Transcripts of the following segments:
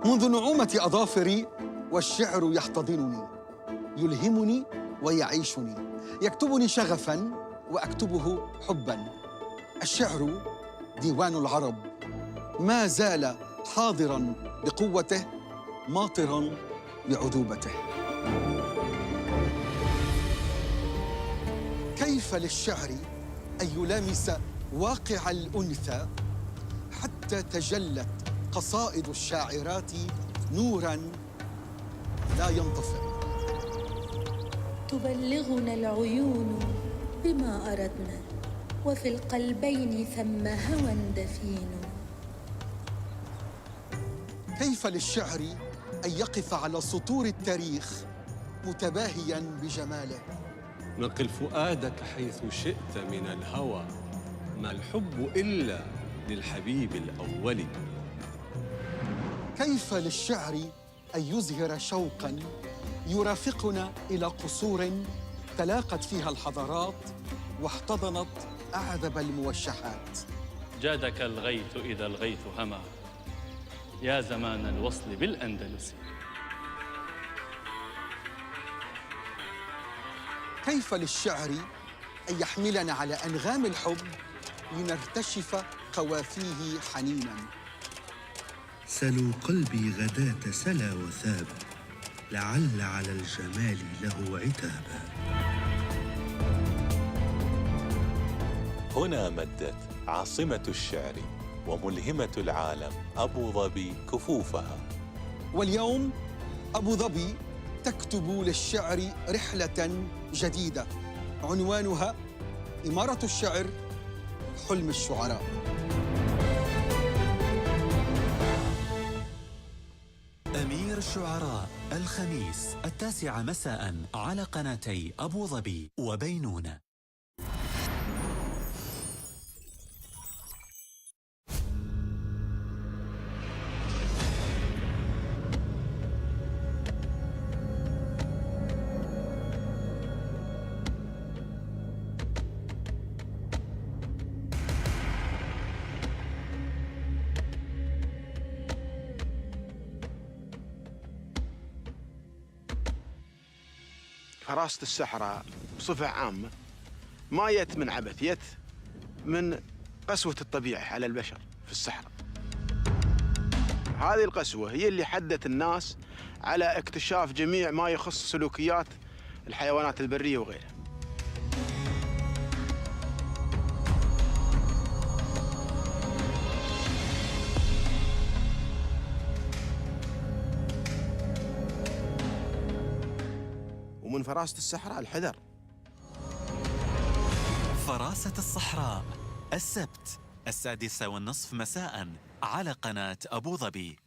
منذ نعومة أظافري والشعر يحتضنني، يلهمني ويعيشني، يكتبني شغفاً وأكتبه حباً. الشعر ديوان العرب ما زال حاضراً بقوته، ماطراً بعذوبته. كيف للشعر أن يلامس واقع الأنثى حتى تجلت قصائد الشاعرات نوراً لا ينطفئ. تبلغنا العيون بما أردنا، وفي القلبين ثم هوى دفين. كيف للشعر أن يقف على سطور التاريخ متباهياً بجماله؟ نقل فؤادك حيث شئت من الهوى، ما الحب إلا للحبيب الأول. كيف للشعر أن يزهر شوقاً يرافقنا إلى قصور تلاقت فيها الحضارات واحتضنت أعذب الموشحات. جادك الغيث إذا الغيث هما، يا زمان الوصل بالأندلس. كيف للشعر أن يحملنا على أنغام الحب لنرتشف قوافيه حنيناً. سلوا قلبي غداة سلا وثاب، لعل على الجمال له عتابا. هنا مدت عاصمة الشعر وملهمة العالم أبو ظبي كفوفها. واليوم أبو ظبي تكتب للشعر رحلة جديدة عنوانها إمارة الشعر، حلم الشعراء. أمير الشعراء الخميس 9 مساء على قناتي أبو ظبي وبينونة. فراسة الصحراء بصفة عامة ما يت من عبث، يت من قسوة الطبيعة على البشر في الصحراء. هذه القسوة هي اللي حدت الناس على اكتشاف جميع ما يخص سلوكيات الحيوانات البرية وغيرها. ومن فراسة الصحراء الحذر. فراسة الصحراء السبت 6:30 مساء على قناة أبو ظبي.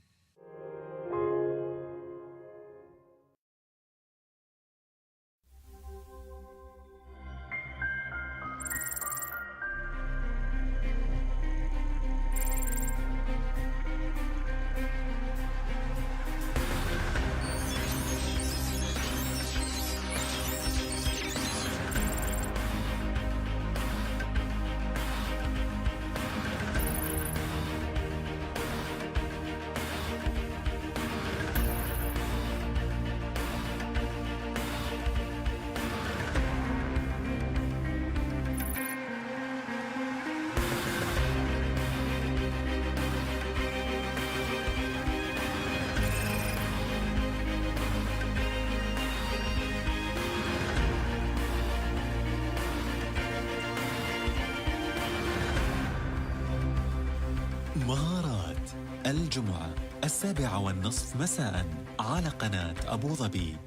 مهارات الجمعة 7:30 مساء على قناة أبو ظبي.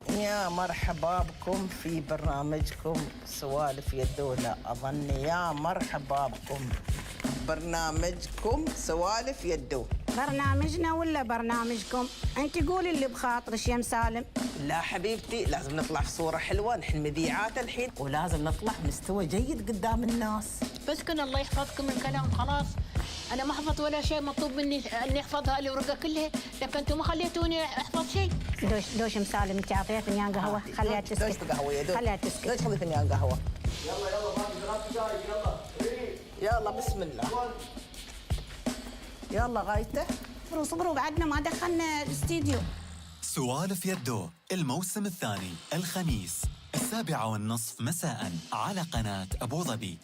يا مرحبا بكم في برنامجكم سوالف يدولة. أظن يا مرحبا بكم برنامجكم سوالف يدو. برنامجنا ولا برنامجكم؟ انت قولي اللي بخاطرك يا مسالم. لا حبيبتي، لازم نطلع في صورة حلوة، نحن مذيعات الحين ولازم نطلع بمستوى جيد قدام الناس. بس كن الله يحفظكم من كلام خلاص. أنا ما حفظت ولا شيء، مطلوب مني أني أحفظها الورقة كلها، لكن أنتم ما خليتوني أحفظ شيء. دوش مسالم أنت عطيها فنجان قهوة، خليها تسكت. دوش قهوة يا دوش. خليها تسكت. دوش خذي فنجان قهوة. يلا بسم الله. يلا غايته. صبروا بعدنا ما دخلنا الاستديو. سوالف يدو الموسم الثاني الخميس 7:30 مساء على قناة أبو ظبي.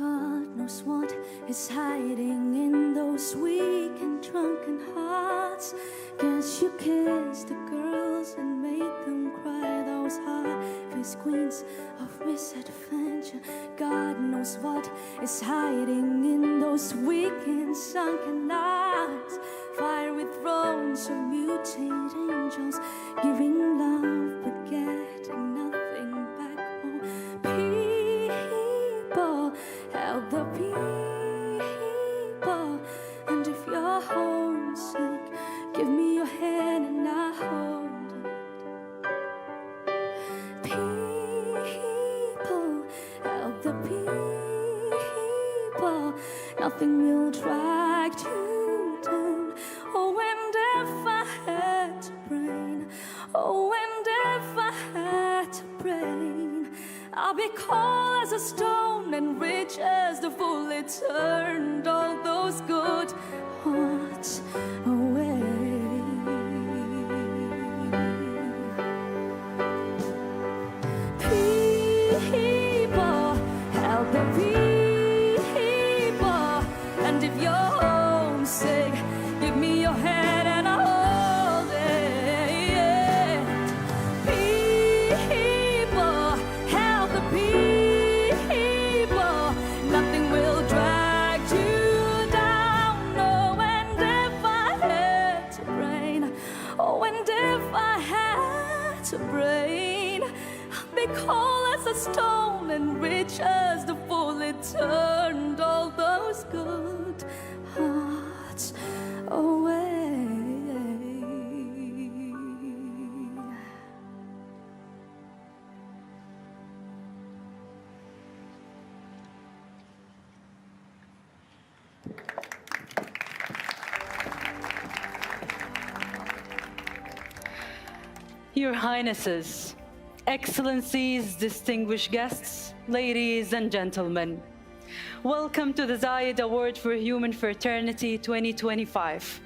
God knows what is hiding in those weak and drunken hearts. Guess you kissed the girls and made them cry, those hard-faced queens of misadventure. God knows what is hiding in those weak and sunken hearts. Fire with thrones of mutated angels, giving love but getting nothing back. Oh, help the people, and if you're homesick, give me your hand and I'll hold it. People, help the people, nothing will drag you down. Oh, and if I had to brain, oh, and if I had to brain, I'll be cold as a stone and rich as the fool it turned all those good hearts away. People, help the people, and if you're homesick, give me your hand and I'll hold it. People, help the people, nothing will drag you down. Oh, and if I had to brain, oh, and if I had to brain, I'd be cold as a stone and rich as the fool it turned all those good hearts away. Your Highnesses, Excellencies, distinguished guests, ladies and gentlemen, welcome to the Zayed Award for Human Fraternity 2025.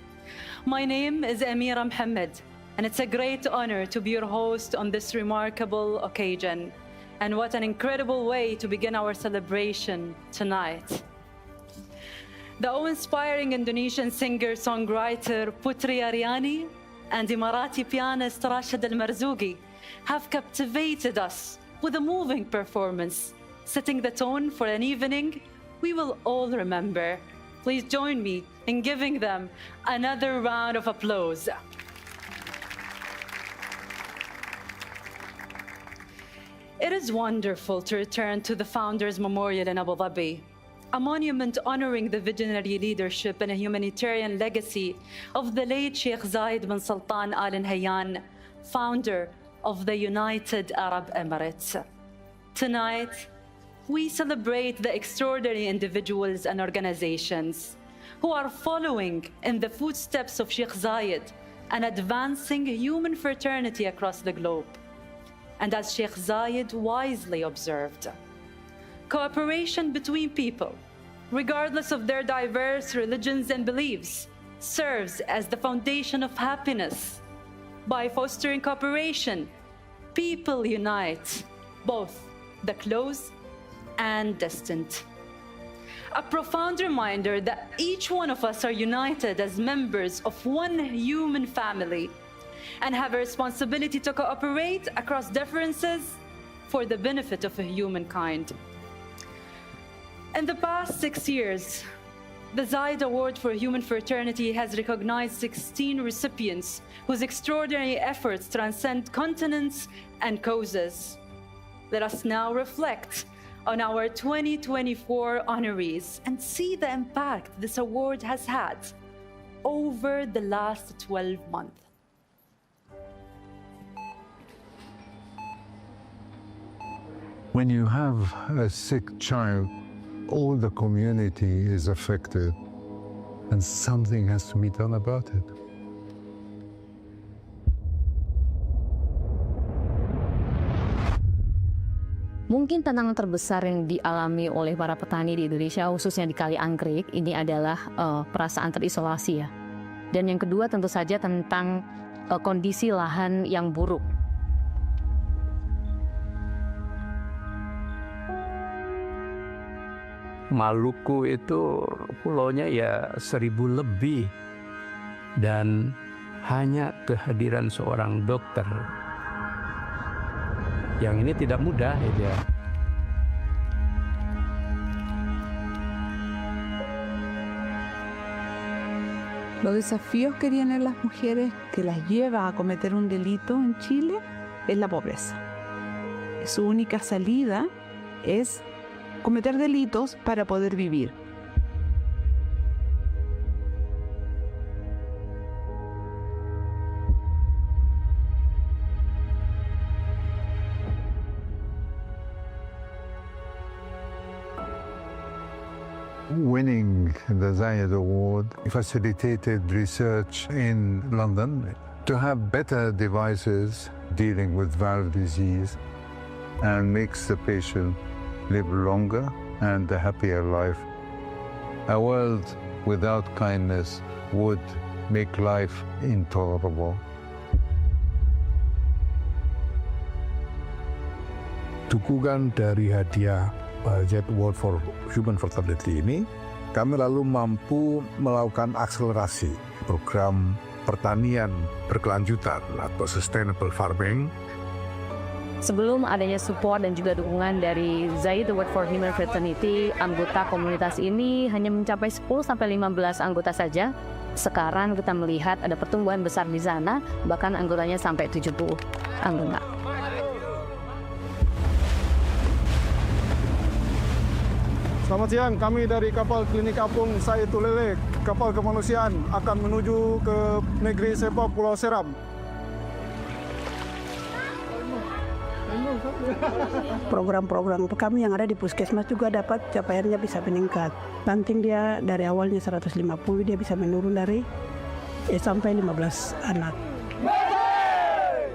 My name is Amira Mohammed, and it's a great honor to be your host on this remarkable occasion. And what an incredible way to begin our celebration tonight. The awe-inspiring Indonesian singer-songwriter Putri Aryani and Emirati pianist Rashid Al-Marzougi have captivated us with a moving performance, setting the tone for an evening we will all remember. Please join me in giving them another round of applause. It is wonderful to return to the Founders Memorial in Abu Dhabi, a monument honoring the visionary leadership and a humanitarian legacy of the late Sheikh Zayed bin Sultan Al Nahyan, founder of the United Arab Emirates. Tonight, we celebrate the extraordinary individuals and organizations who are following in the footsteps of Sheikh Zayed and advancing human fraternity across the globe. And as Sheikh Zayed wisely observed, cooperation between people, regardless of their diverse religions and beliefs, serves as the foundation of happiness. By fostering cooperation, people unite, both the close and distant. A profound reminder that each one of us are united as members of one human family, and have a responsibility to cooperate across differences for the benefit of humankind. In the past 6 years, the Zaaid Award for Human Fraternity has recognized 16 recipients whose extraordinary efforts transcend continents and causes. Let us now reflect on our 2024 honorees and see the impact this award has had over the last 12 months. When you have a sick child, all the community is affected, and something has to be done about it. Mungkin tantangan terbesar yang dialami oleh para petani di Indonesia, khususnya di Kali Anggrek, ini adalah perasaan terisolasi ya. Dan yang kedua tentu saja tentang kondisi lahan yang buruk. Maluku itu pulaunya ya 1000 lebih dan hanya kehadiran seorang dokter yang ini tidak mudah ya. Los desafíos que tienen las mujeres que las lleva a cometer un delito en Chile es la pobreza. Su única salida es cometer delitos para poder vivir. Winning the Zaaid Award facilitated research in London to have better devices dealing with valve disease and makes the patient live longer and a happier life. A world without kindness would make life intolerable. Dukungan dari hadiah Zaaid Award for Human Fraternity ini, kami lalu mampu melakukan akselerasi program pertanian berkelanjutan atau sustainable farming. Sebelum adanya support dan juga dukungan dari Zaaid Award for Human Fraternity, anggota komunitas ini hanya mencapai 10-15 anggota saja. Sekarang kita melihat ada pertumbuhan besar di sana, bahkan anggotanya sampai 70 anggota. Selamat siang, kami dari kapal klinik apung Said Tulele, kapal kemanusiaan akan menuju ke negeri Sepang Pulau Seram. Program-program kami yang ada di puskesmas juga dapat capaiannya bisa meningkat. Stunting dia dari awalnya 150, dia bisa menurun dari sampai 15 anak.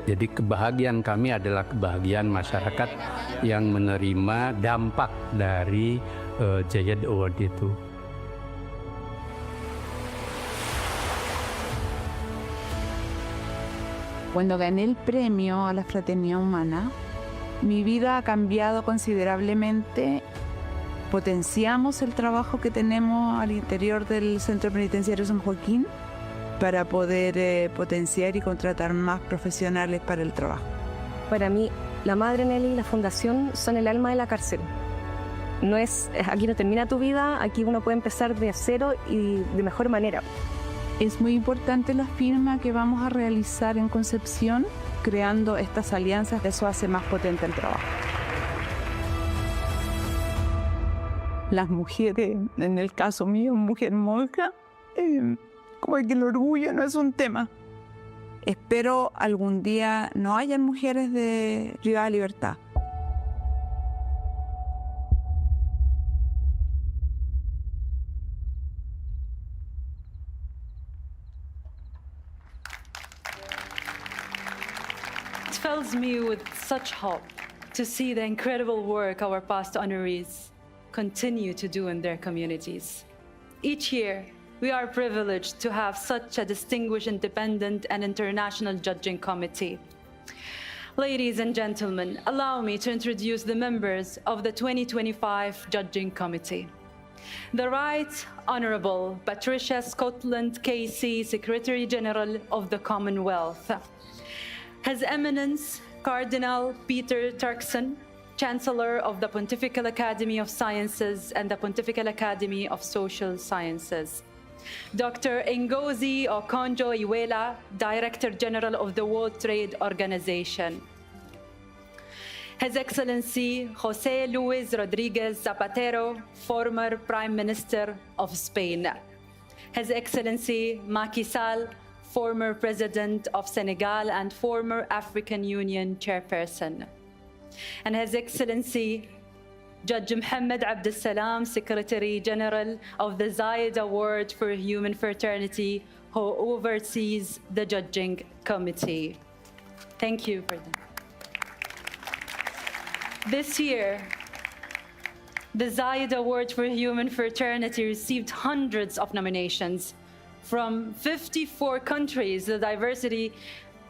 Jadi kebahagiaan kami adalah kebahagiaan masyarakat yang menerima dampak dari Zaaid Award itu. Cuando gané el premio a la fraternidad humana, mi vida ha cambiado considerablemente. Potenciamos el trabajo que tenemos al interior del Centro Penitenciario San Joaquín para poder potenciar y contratar más profesionales para el trabajo. Para mí, la Madre Nelly y la Fundación son el alma de la cárcel. Aquí no termina tu vida, aquí uno puede empezar de cero y de mejor manera. Es muy importante la firma que vamos a realizar en Concepción, creando estas alianzas, eso hace más potente el trabajo. Las mujeres, en el caso mío, mujer monja, como que el orgullo no es un tema. Espero algún día no hayan mujeres de privada de libertad. It fills me with such hope to see the incredible work our past honorees continue to do in their communities. Each year, we are privileged to have such a distinguished independent and international judging committee. Ladies and gentlemen, allow me to introduce the members of the 2025 Judging Committee. The Right Honourable Patricia Scotland KC, Secretary General of the Commonwealth. His Eminence Cardinal Peter Turkson, Chancellor of the Pontifical Academy of Sciences and the Pontifical Academy of Social Sciences. Dr. Ngozi Okonjo-Iweala, Director General of the World Trade Organization. His Excellency José Luis Rodríguez Zapatero, former Prime Minister of Spain. His Excellency Macky Sall, former President of Senegal and former African Union Chairperson. And His Excellency Judge Mohammed Abdel Salam, Secretary General of the Zayed Award for Human Fraternity, who oversees the judging committee. Thank you for that. This year, the Zayed Award for Human Fraternity received hundreds of nominations from 54 countries. The diversity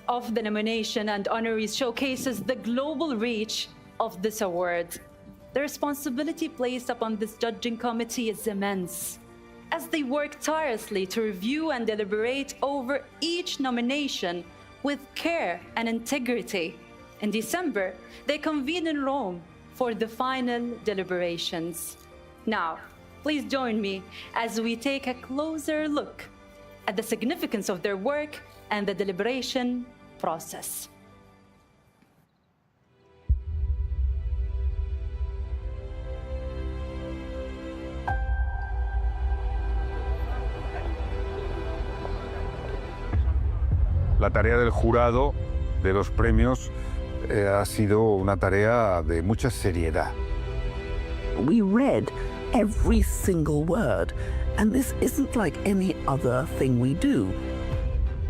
of the nomination and honorees showcases the global reach of this award. The responsibility placed upon this judging committee is immense, as they work tirelessly to review and deliberate over each nomination with care and integrity. In December, they convened in Rome for the final deliberations. Now, please join me as we take a closer look at the significance of their work and the deliberation process. La tarea del jurado de los premios ha sido una tarea de mucha seriedad. We read every single word, and this isn't like any other thing we do.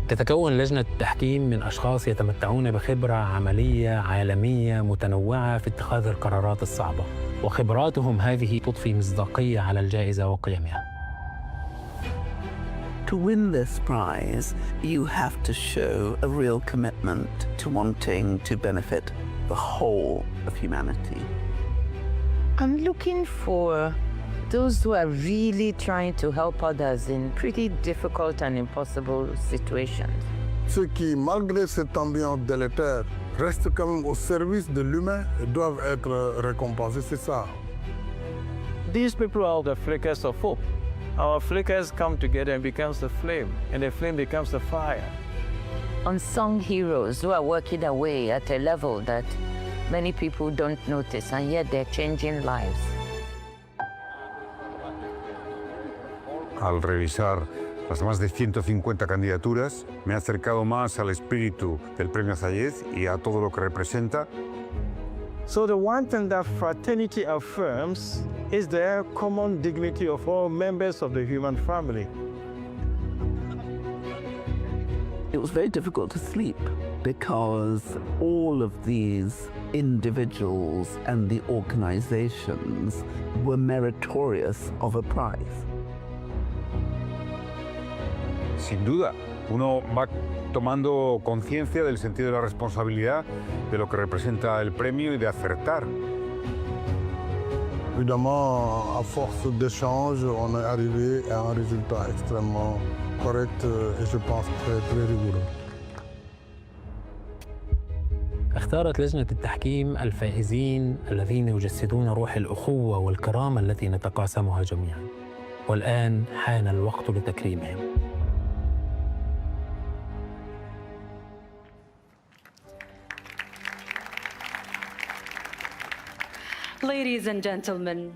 تتكون لجنة التحكيم من أشخاص يتمتعون بخبرة عملية عالمية متنوعة في اتخاذ القرارات الصعبة، وخبراتهم هذه تضفي مصداقية على الجائزة وقيمها. To win this prize, you have to show a real commitment to wanting to benefit the whole of humanity. I'm looking for those who are really trying to help others in pretty difficult and impossible situations. Ceux qui, malgré cette ambiance délétère, restent quand même au service de l'humain et doivent être récompensés, c'est ça. These people are the flickers of hope. Our flickers come together and becomes the flame, and the flame becomes the fire. Unsung heroes who are working away at a level that many people don't notice, and yet they're changing lives. Al revisar las más de 150 candidaturas, me he acercado más al espíritu del premio Zayed y a todo lo que representa. So the one thing that fraternity affirms is the common dignity of all members of the human family. It was very difficult to sleep because all of these individuals and the organizations were meritorious of a prize. Sin duda, uno va tomando conciencia del sentido de la responsabilidad, de lo que representa el premio y de acertar. Évidemment, à force d'échanges, on est arrivé à un résultat extrêmement correct et je pense très rigoureux. اختارت لجنة التحكيم الفائزين الذين يجسدون روح الأخوة والكرامة التي نتقاسمها جميعاً. والآن حان الوقت لتكريمهم. Ladies and gentlemen,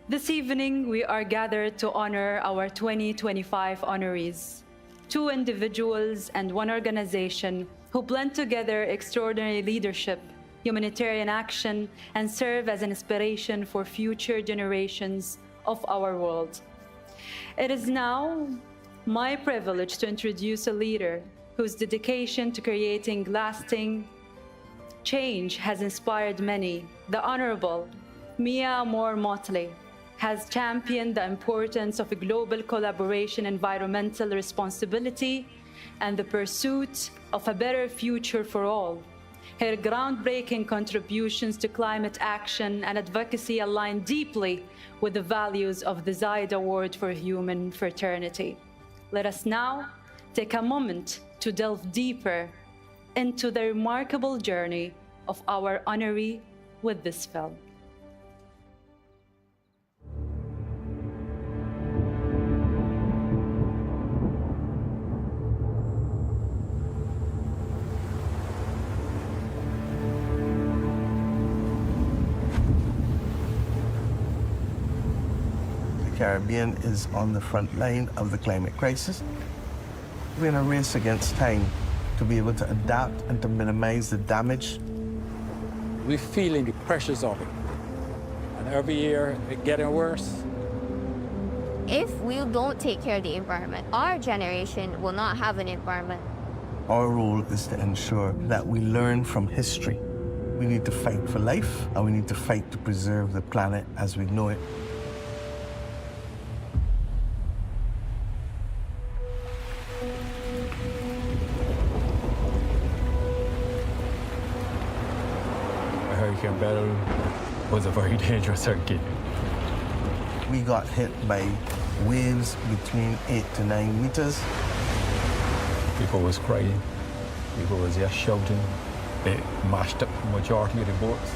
this evening we are gathered to honor our 2025 honorees, two individuals and one organization who blend together extraordinary leadership, humanitarian action, and serve as an inspiration for future generations of our world. It is now my privilege to introduce a leader whose dedication to creating lasting change has inspired many. The Honorable Mia Moore Motley has championed the importance of global collaboration, environmental responsibility, and the pursuit of a better future for all. Her groundbreaking contributions to climate action and advocacy align deeply with the values of the Zayed Award for Human Fraternity. Let us now take a moment to delve deeper into the remarkable journey of our honoree with this film. Caribbean is on the front line of the climate crisis. We're in a race against time to be able to adapt and to minimize the damage. We're feeling the pressures of it. And every year it's getting worse. If we don't take care of the environment, our generation will not have an environment. Our role is to ensure that we learn from history. We need to fight for life, and we need to fight to preserve the planet as we know it. Hurricane Beryl was a very dangerous hurricane. We got hit by waves between 8 to 9 meters. People was crying. People was just shouting. It mashed up the majority of the boats.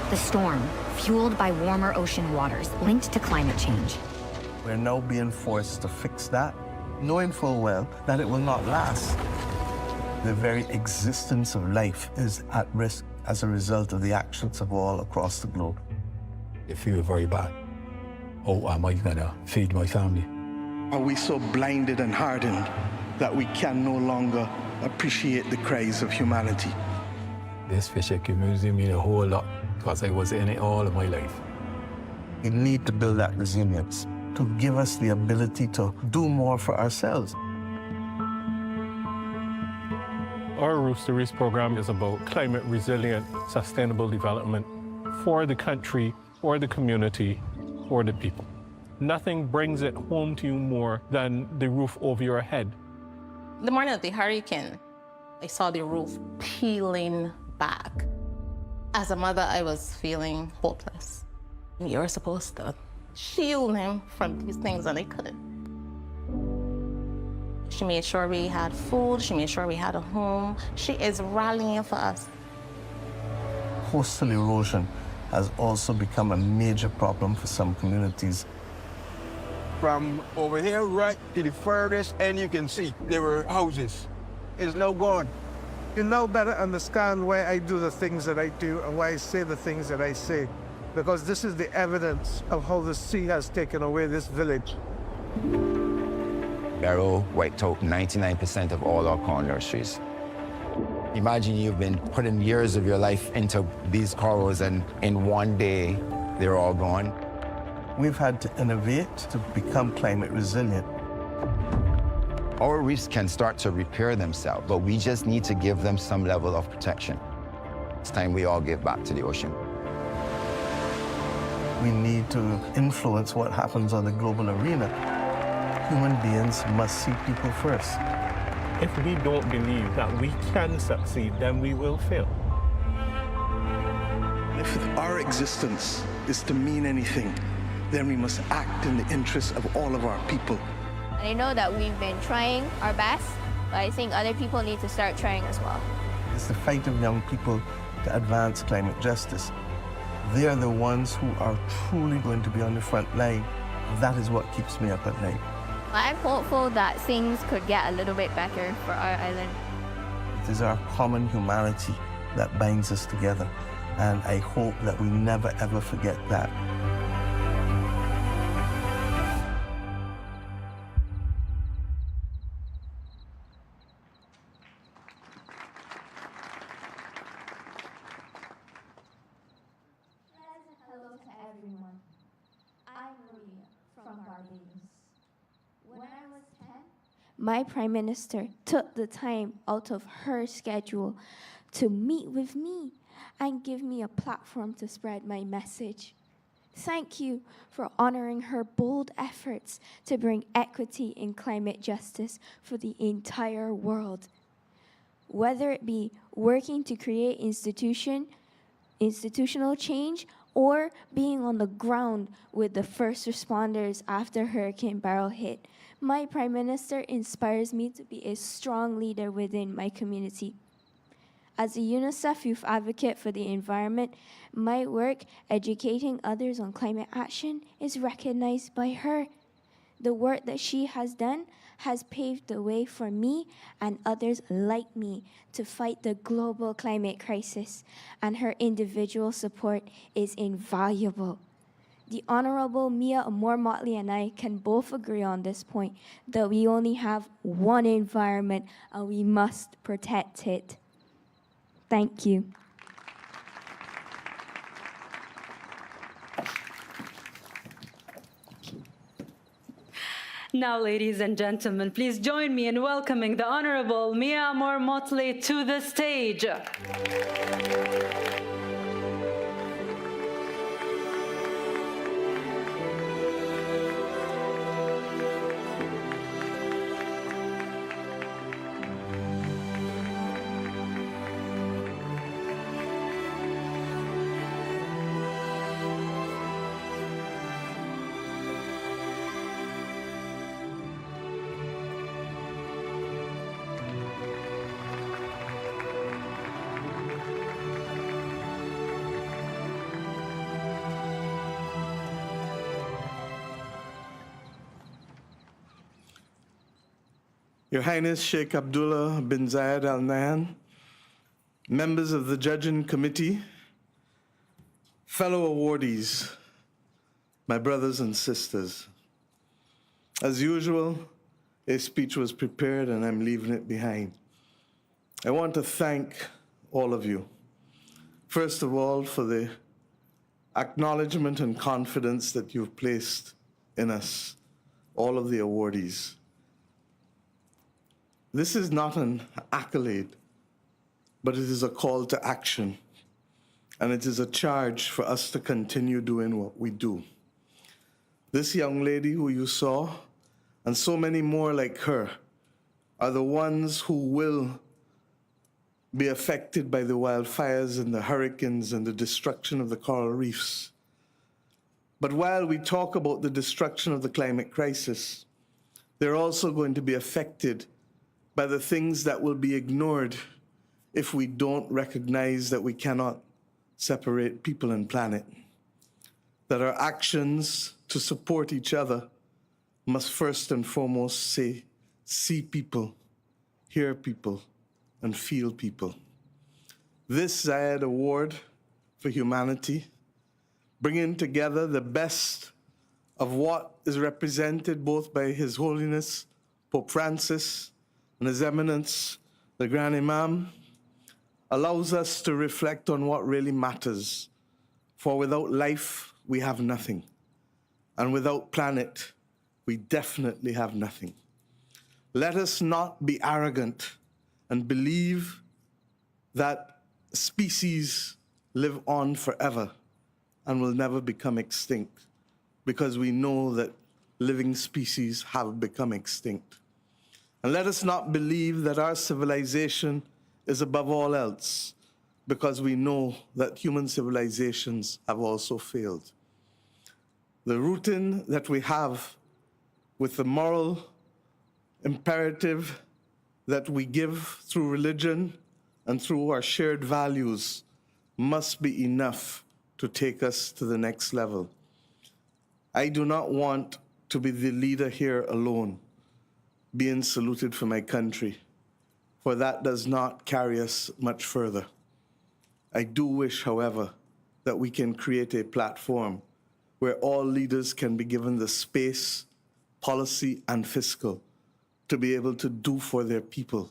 The storm, fueled by warmer ocean waters, linked to climate change. We're now being forced to fix that, knowing full well that it will not last. The very existence of life is at risk as a result of the actions of all across the globe. It feels very bad. Oh, am I gonna feed my family? Are we so blinded and hardened that we can no longer appreciate the cries of humanity? This fishing community mean a whole lot because I was in it all of my life. We need to build that resilience to give us the ability to do more for ourselves. Our Roofs to Reefs program is about climate resilient, sustainable development for the country, for the community, for the people. Nothing brings it home to you more than the roof over your head. The morning of the hurricane, I saw the roof peeling back. As a mother, I was feeling hopeless. You're supposed to shield him from these things, and I couldn't. She made sure we had food. She made sure we had a home. She is rallying for us. Coastal erosion has also become a major problem for some communities. From over here right to the furthest end you can see, there were houses. It's no gone. You now better understand why I do the things that I do and why I say the things that I say, because this is the evidence of how the sea has taken away this village. Beryl wiped out 99% of all our corn nurseries. Imagine you've been putting years of your life into these corals, and in one day, they're all gone. We've had to innovate to become climate resilient. Our reefs can start to repair themselves, but we just need to give them some level of protection. It's time we all give back to the ocean. We need to influence what happens on the global arena. Human beings must see people first. If we don't believe that we can succeed, then we will fail. If our existence is to mean anything, then we must act in the interests of all of our people. I know that we've been trying our best, but I think other people need to start trying as well. It's the fight of young people to advance climate justice. They are the ones who are truly going to be on the front line. That is what keeps me up at night. I'm hopeful that things could get a little bit better for our island. It is our common humanity that binds us together, and I hope that we never ever forget that. Hello to everyone. I'm Maria from Barbados. When I was 10, My Prime Minister took the time out of her schedule to meet with me and give me a platform to spread my message. Thank you for honoring her bold efforts to bring equity in climate justice for the entire world. Whether it be working to create institutional change or being on the ground with the first responders after Hurricane Beryl hit, my Prime Minister inspires me to be a strong leader within my community. As a UNICEF youth advocate for the environment, my work educating others on climate action is recognized by her. The work that she has done has paved the way for me and others like me to fight the global climate crisis, and her individual support is invaluable. The Honorable Mia Amor Motley and I can both agree on this point, that we only have one environment and we must protect it. Thank you. Now, ladies and gentlemen, please join me in welcoming the Honorable Mia Amor Motley to the stage. Your Highness Sheikh Abdullah bin Zayed Al Nahyan, members of the judging committee, fellow awardees, my brothers and sisters. As usual, a speech was prepared and I'm leaving it behind. I want to thank all of you, first of all, for the acknowledgement and confidence that you've placed in us, all of the awardees. This is not an accolade, but it is a call to action, and it is a charge for us to continue doing what we do. This young lady who you saw, and so many more like her, are the ones who will be affected by the wildfires and the hurricanes and the destruction of the coral reefs. But while we talk about the destruction of the climate crisis, they're also going to be affected by the things that will be ignored if we don't recognize that we cannot separate people and planet. That our actions to support each other must first and foremost say, see people, hear people, and feel people. This Zayed Award for Humanity, bringing together the best of what is represented both by His Holiness Pope Francis and His Eminence, the Grand Imam, allows us to reflect on what really matters. For without life, we have nothing. And without planet, we definitely have nothing. Let us not be arrogant and believe that species live on forever and will never become extinct, because we know that living species have become extinct. And let us not believe that our civilization is above all else, because we know that human civilizations have also failed. The rooting that we have with the moral imperative that we give through religion and through our shared values must be enough to take us to the next level. I do not want to be the leader here alone, being saluted for my country, for that does not carry us much further. I do wish, however, that we can create a platform where all leaders can be given the space, policy, and fiscal to be able to do for their people,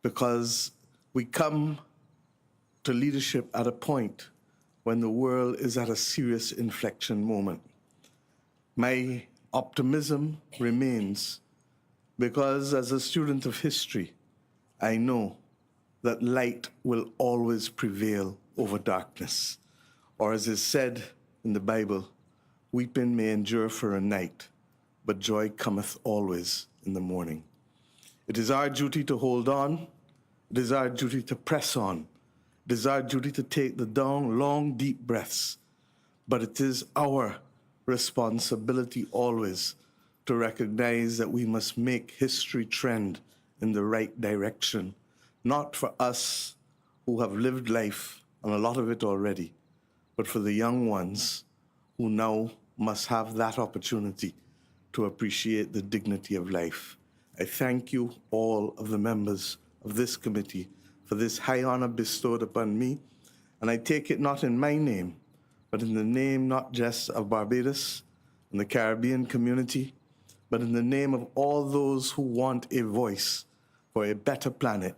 because we come to leadership at a point when the world is at a serious inflection moment. My optimism remains, because as a student of history, I know that light will always prevail over darkness. Or as is said in the Bible, weeping may endure for a night, but joy cometh always in the morning. It is our duty to hold on. It is our duty to press on. It is our duty to take the long, deep breaths. But it is our responsibility always to recognize that we must make history trend in the right direction, not for us who have lived life, and a lot of it already, but for the young ones who now must have that opportunity to appreciate the dignity of life. I thank you, all of the members of this committee, for this high honor bestowed upon me, and I take it not in my name, but in the name not just of Barbados and the Caribbean community, but in the name of all those who want a voice for a better planet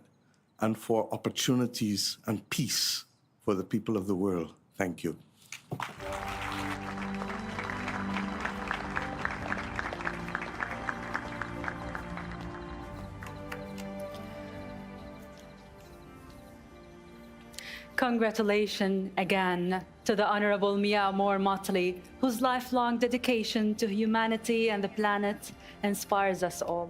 and for opportunities and peace for the people of the world. Thank you. Congratulations again to the Honorable Mia Amor Motley, whose lifelong dedication to humanity and the planet inspires us all.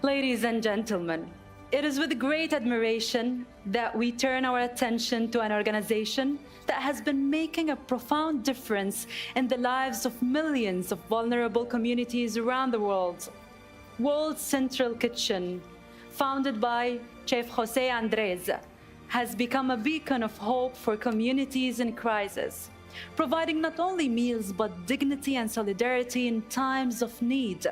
Ladies and gentlemen, it is with great admiration that we turn our attention to an organization that has been making a profound difference in the lives of millions of vulnerable communities around the world. World Central Kitchen, founded by Chef Jose Andres, has become a beacon of hope for communities in crisis, providing not only meals but dignity and solidarity in times of need.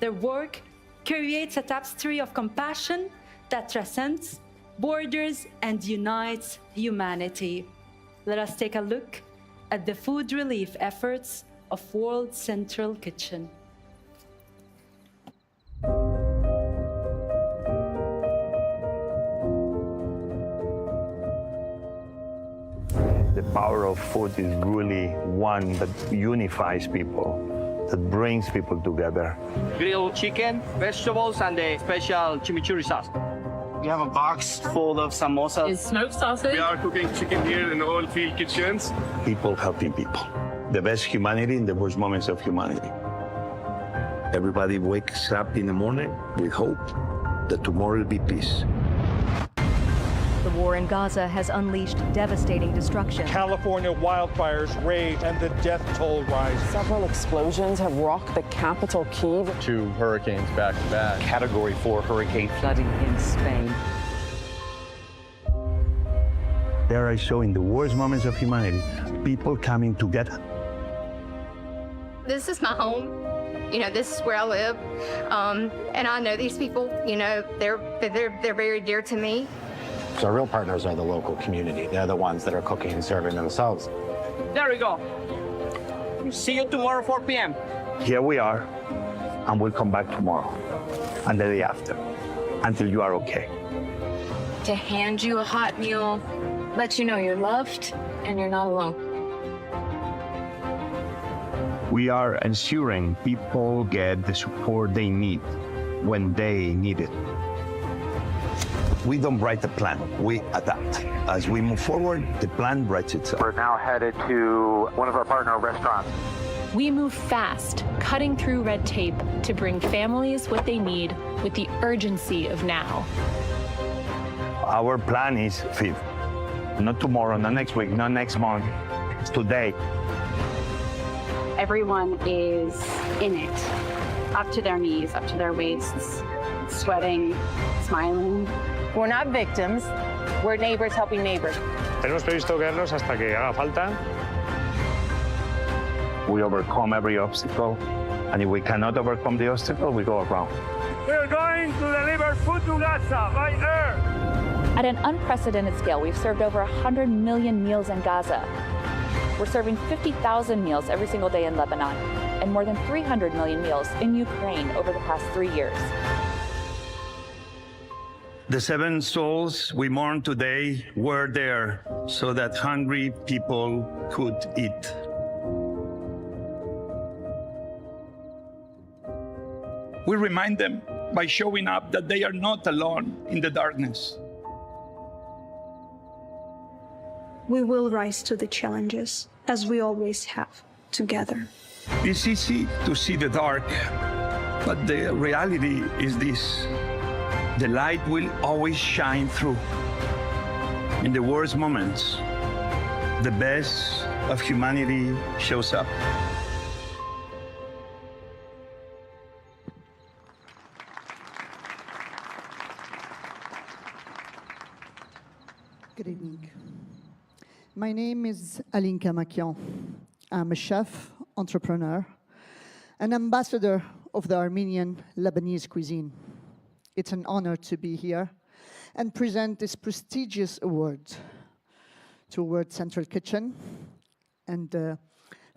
Their work creates a tapestry of compassion that transcends borders and unites humanity. Let us take a look at the food relief efforts of World Central Kitchen. The power of food is really one that unifies people, that brings people together. Grilled chicken, vegetables, and a special chimichurri sauce. We have a box full of samosas. It's smoked sausage. We are cooking chicken here in all field kitchens. People helping people. The best humanity in the worst moments of humanity. Everybody wakes up in the morning with hope that tomorrow will be peace. The war in Gaza has unleashed devastating destruction. California wildfires rage and the death toll rises. Several explosions have rocked the capital, Kyiv. 2 hurricanes back to back. Category 4 hurricane. Flooding in Spain. There I saw in the worst moments of humanity, people coming together. This is my home. You know, this is where I live. And I know these people, you know, they're very dear to me. So our real partners are the local community. They're the ones that are cooking and serving themselves. There we go. See you tomorrow, 4 p.m. Here we are, and we'll come back tomorrow and the day after, until you are okay. To hand you a hot meal, let you know you're loved and you're not alone. We are ensuring people get the support they need when they need it. We don't write the plan, we adapt. As we move forward, the plan writes itself. We're now headed to one of our partner restaurants. We move fast, cutting through red tape to bring families what they need with the urgency of now. Our plan is feed. Not tomorrow, not next week, not next month. It's today. Everyone is in it, up to their knees, up to their waists, sweating, smiling. We're not victims, we're neighbors helping neighbors. Tenemos previsto quedarnos hasta que haga falta. We overcome every obstacle, and if we cannot overcome the obstacle, we go around. We're going to deliver food to Gaza by air. At an unprecedented scale, we've served over 100 million meals in Gaza. We're serving 50,000 meals every single day in Lebanon, and more than 300 million meals in Ukraine over the past 3 years. The 7 souls we mourn today were there so that hungry people could eat. We remind them by showing up that they are not alone in the darkness. We will rise to the challenges, as we always have, together. It's easy to see the dark, but the reality is this. The light will always shine through. In the worst moments, the best of humanity shows up. My name is Aline Kamakian. I'm a chef, entrepreneur, an ambassador of the Armenian Lebanese cuisine. It's an honor to be here and present this prestigious award to World Central Kitchen and the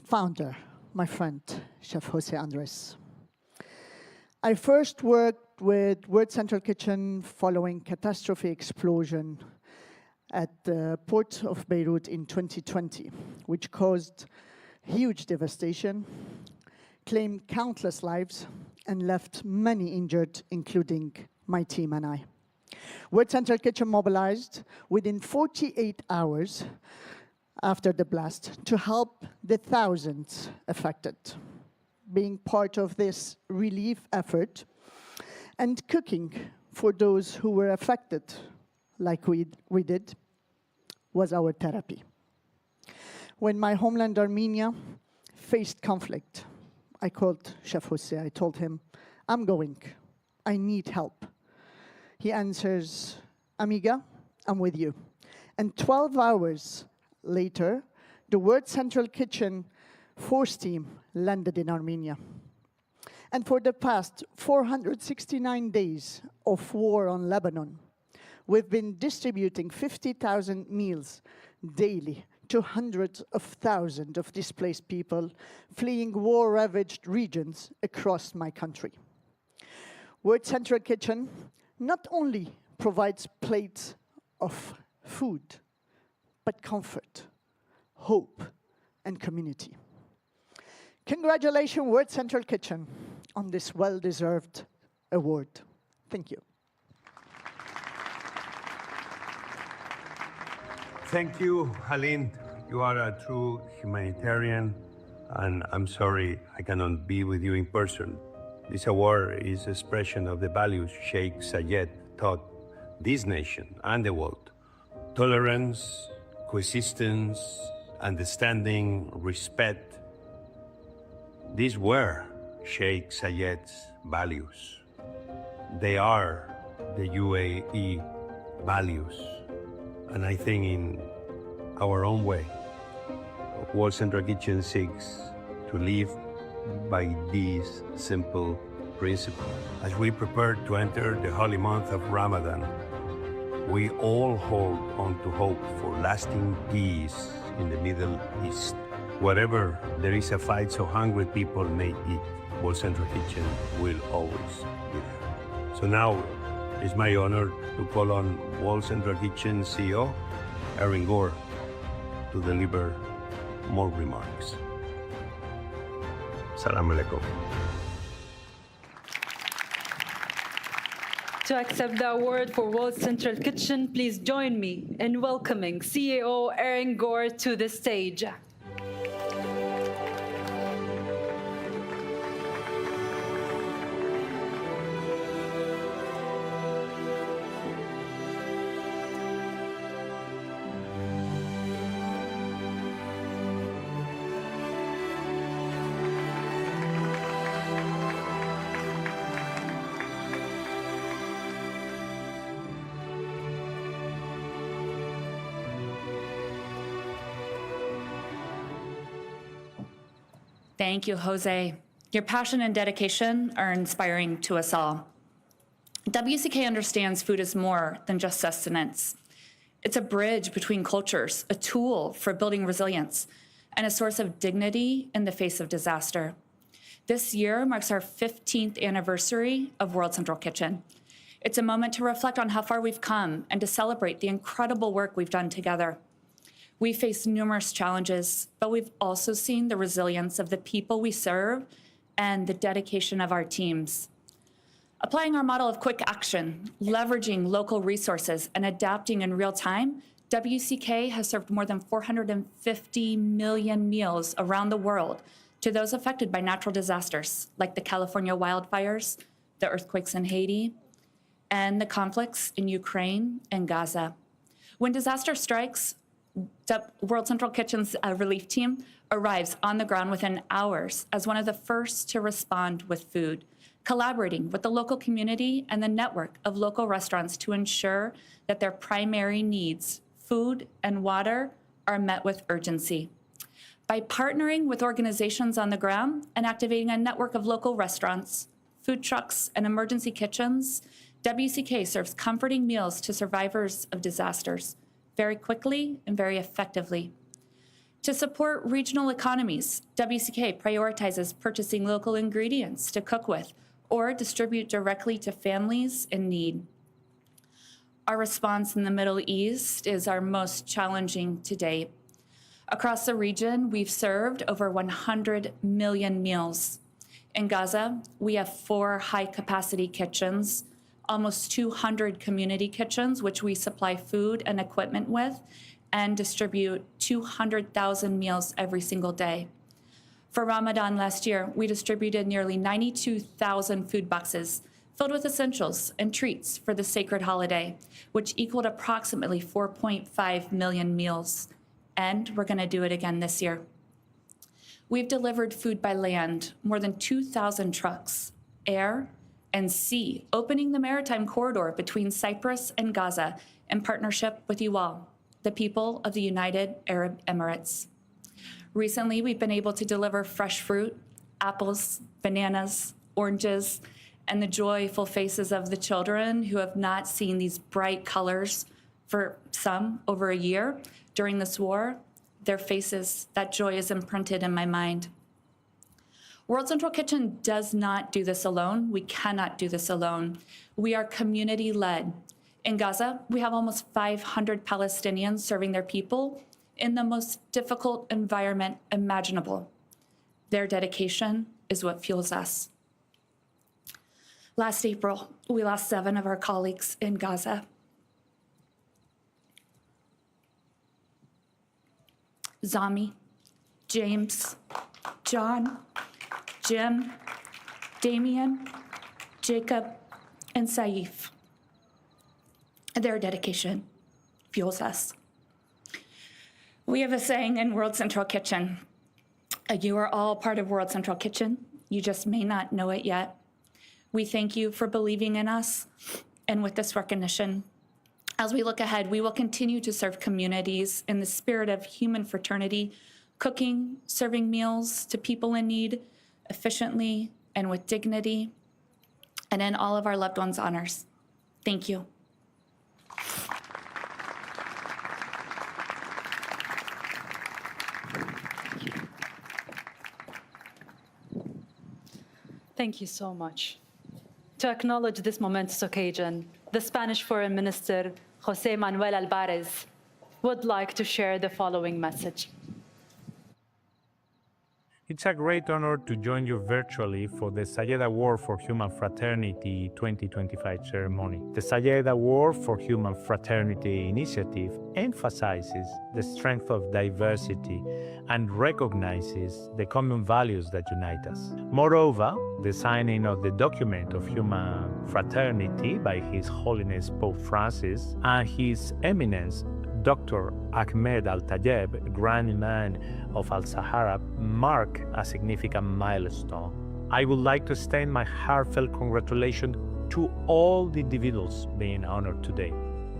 founder, my friend, Chef Jose Andres. I first worked with World Central Kitchen following catastrophe explosion at the port of Beirut in 2020, which caused huge devastation, claimed countless lives, and left many injured, including my team and I. World Central Kitchen mobilized within 48 hours after the blast to help the thousands affected. Being part of this relief effort and cooking for those who were affected, like we did, was our therapy. When my homeland Armenia faced conflict, I called Chef Jose. I told him, I'm going. I need help. He answers, Amiga, I'm with you. And 12 hours later, the World Central Kitchen force team landed in Armenia. And for the past 469 days of war on Lebanon, we've been distributing 50,000 meals daily to hundreds of thousands of displaced people fleeing war-ravaged regions across my country. World Central Kitchen not only provides plates of food, but comfort, hope, and community. Congratulations, World Central Kitchen, on this well-deserved award. Thank you. Thank you, Aline. You are a true humanitarian, and I'm sorry I cannot be with you in person. This award is an expression of the values Sheikh Zayed taught this nation and the world. Tolerance, coexistence, understanding, respect. These were Sheikh Zayed's values. They are the UAE values. And I think in our own way, World Central Kitchen seeks to live by these simple principles. As we prepare to enter the holy month of Ramadan, we all hold on to hope for lasting peace in the Middle East. Wherever there is a fight so hungry people may eat, World Central Kitchen will always be there. So now it's my honor to call on World Central Kitchen CEO, Erin Gore, to deliver more remarks. Salam alaikum. To accept the award for World Central Kitchen, please join me in welcoming CEO Erin Gore to the stage. Thank you, Jose. Your passion and dedication are inspiring to us all. WCK understands food is more than just sustenance. It's a bridge between cultures, a tool for building resilience, and a source of dignity in the face of disaster. This year marks our 15th anniversary of World Central Kitchen. It's a moment to reflect on how far we've come and to celebrate the incredible work we've done together. We faced numerous challenges, but we've also seen the resilience of the people we serve and the dedication of our teams. Applying our model of quick action, leveraging local resources, and adapting in real time, WCK has served more than 450 million meals around the world to those affected by natural disasters, like the California wildfires, the earthquakes in Haiti, and the conflicts in Ukraine and Gaza. When disaster strikes, the World Central Kitchen's relief team arrives on the ground within hours as one of the first to respond with food, collaborating with the local community and the network of local restaurants to ensure that their primary needs, food and water, are met with urgency. By partnering with organizations on the ground and activating a network of local restaurants, food trucks, and emergency kitchens, WCK serves comforting meals to survivors of disasters very quickly and very effectively. To support regional economies, WCK prioritizes purchasing local ingredients to cook with or distribute directly to families in need. Our response in the Middle East is our most challenging to date. Across the region, we've served over 100 million meals. In Gaza, we have 4 high-capacity kitchens, almost 200 community kitchens, which we supply food and equipment with, and distribute 200,000 meals every single day. For Ramadan last year, we distributed nearly 92,000 food boxes filled with essentials and treats for the sacred holiday, which equaled approximately 4.5 million meals. And we're going to do it again this year. We've delivered food by land, more than 2,000 trucks, air, and sea, opening the maritime corridor between Cyprus and Gaza in partnership with you all, the people of the United Arab Emirates. Recently, we've been able to deliver fresh fruit, apples, bananas, oranges, and the joyful faces of the children who have not seen these bright colors for some over a year during this war. Their faces, that joy is imprinted in my mind. World Central Kitchen does not do this alone. We cannot do this alone. We are community-led. In Gaza, we have almost 500 Palestinians serving their people in the most difficult environment imaginable. Their dedication is what fuels us. Last April, we lost 7 of our colleagues in Gaza. Zami, James, John, Jim, Damien, Jacob, and Saif. Their dedication fuels us. We have a saying in World Central Kitchen, you are all part of World Central Kitchen. You just may not know it yet. We thank you for believing in us, and with this recognition, as we look ahead, we will continue to serve communities in the spirit of human fraternity, cooking, serving meals to people in need, efficiently and with dignity, and in all of our loved ones' honors. Thank you. Thank you so much. To acknowledge this momentous occasion, the Spanish Foreign Minister, José Manuel Álvarez, would like to share the following message. It's a great honor to join you virtually for the Zayed Award for Human Fraternity 2025 ceremony. The Zayed Award for Human Fraternity initiative emphasizes the strength of diversity and recognizes the common values that unite us. Moreover, the signing of the document of human fraternity by His Holiness Pope Francis and His Eminence Dr. Ahmed Al-Tayeb, Grand Imam of Al-Sahara, mark a significant milestone. I would like to extend my heartfelt congratulations to all the individuals being honored today.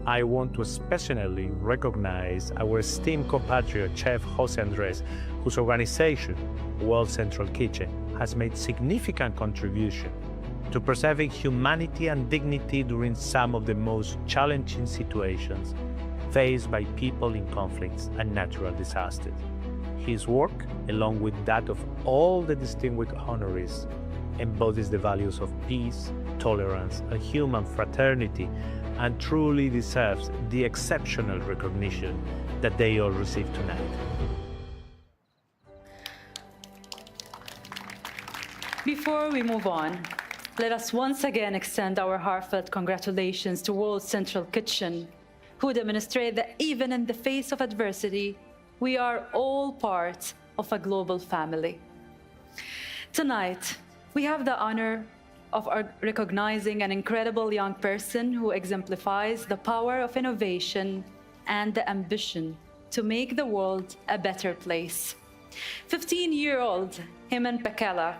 I want to especially recognize our esteemed compatriot, Chef Jose Andres, whose organization, World Central Kitchen, has made significant contribution to preserving humanity and dignity during some of the most challenging situations faced by people in conflicts and natural disasters. His work, along with that of all the distinguished honorees, embodies the values of peace, tolerance, and human fraternity, and truly deserves the exceptional recognition that they all receive tonight. Before we move on, let us once again extend our heartfelt congratulations to World Central Kitchen, who demonstrate that even in the face of adversity, we are all part of a global family. Tonight, we have the honor of recognizing an incredible young person who exemplifies the power of innovation and the ambition to make the world a better place. 15-year-old Himan Pakela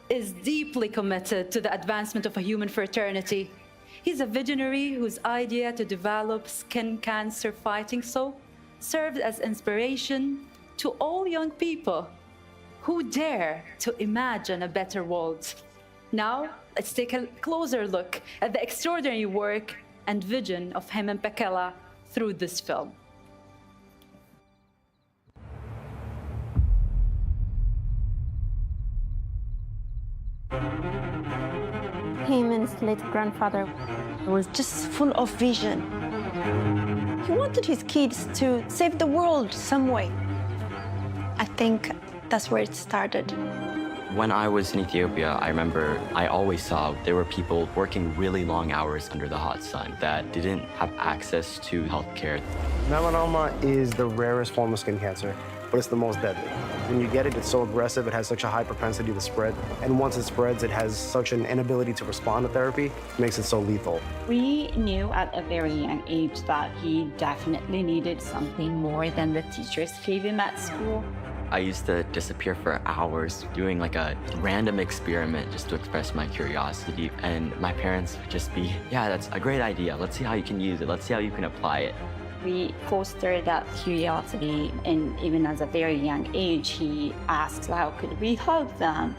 is deeply committed to the advancement of a human fraternity. He's a visionary whose idea to develop skin cancer fighting soap served as inspiration to all young people who dare to imagine a better world. Now, let's take a closer look at the extraordinary work and vision of Heyman Bekele through this film. Heyman's late grandfather was just full of vision. He wanted his kids to save the world some way. I think that's where it started. When I was in Ethiopia, I remember I always saw there were people working really long hours under the hot sun that didn't have access to healthcare. Melanoma is the rarest form of skin cancer, but it's the most deadly. When you get it, it's so aggressive, it has such a high propensity to spread. And once it spreads, it has such an inability to respond to therapy, it makes it so lethal. We knew at a very young age that he definitely needed something more than the teachers gave him at school. I used to disappear for hours doing like a random experiment just to express my curiosity. And my parents would just be, yeah, that's a great idea. Let's see how you can use it. Let's see how you can apply it. We fostered that curiosity, and even at a very young age, he asked, how could we help them?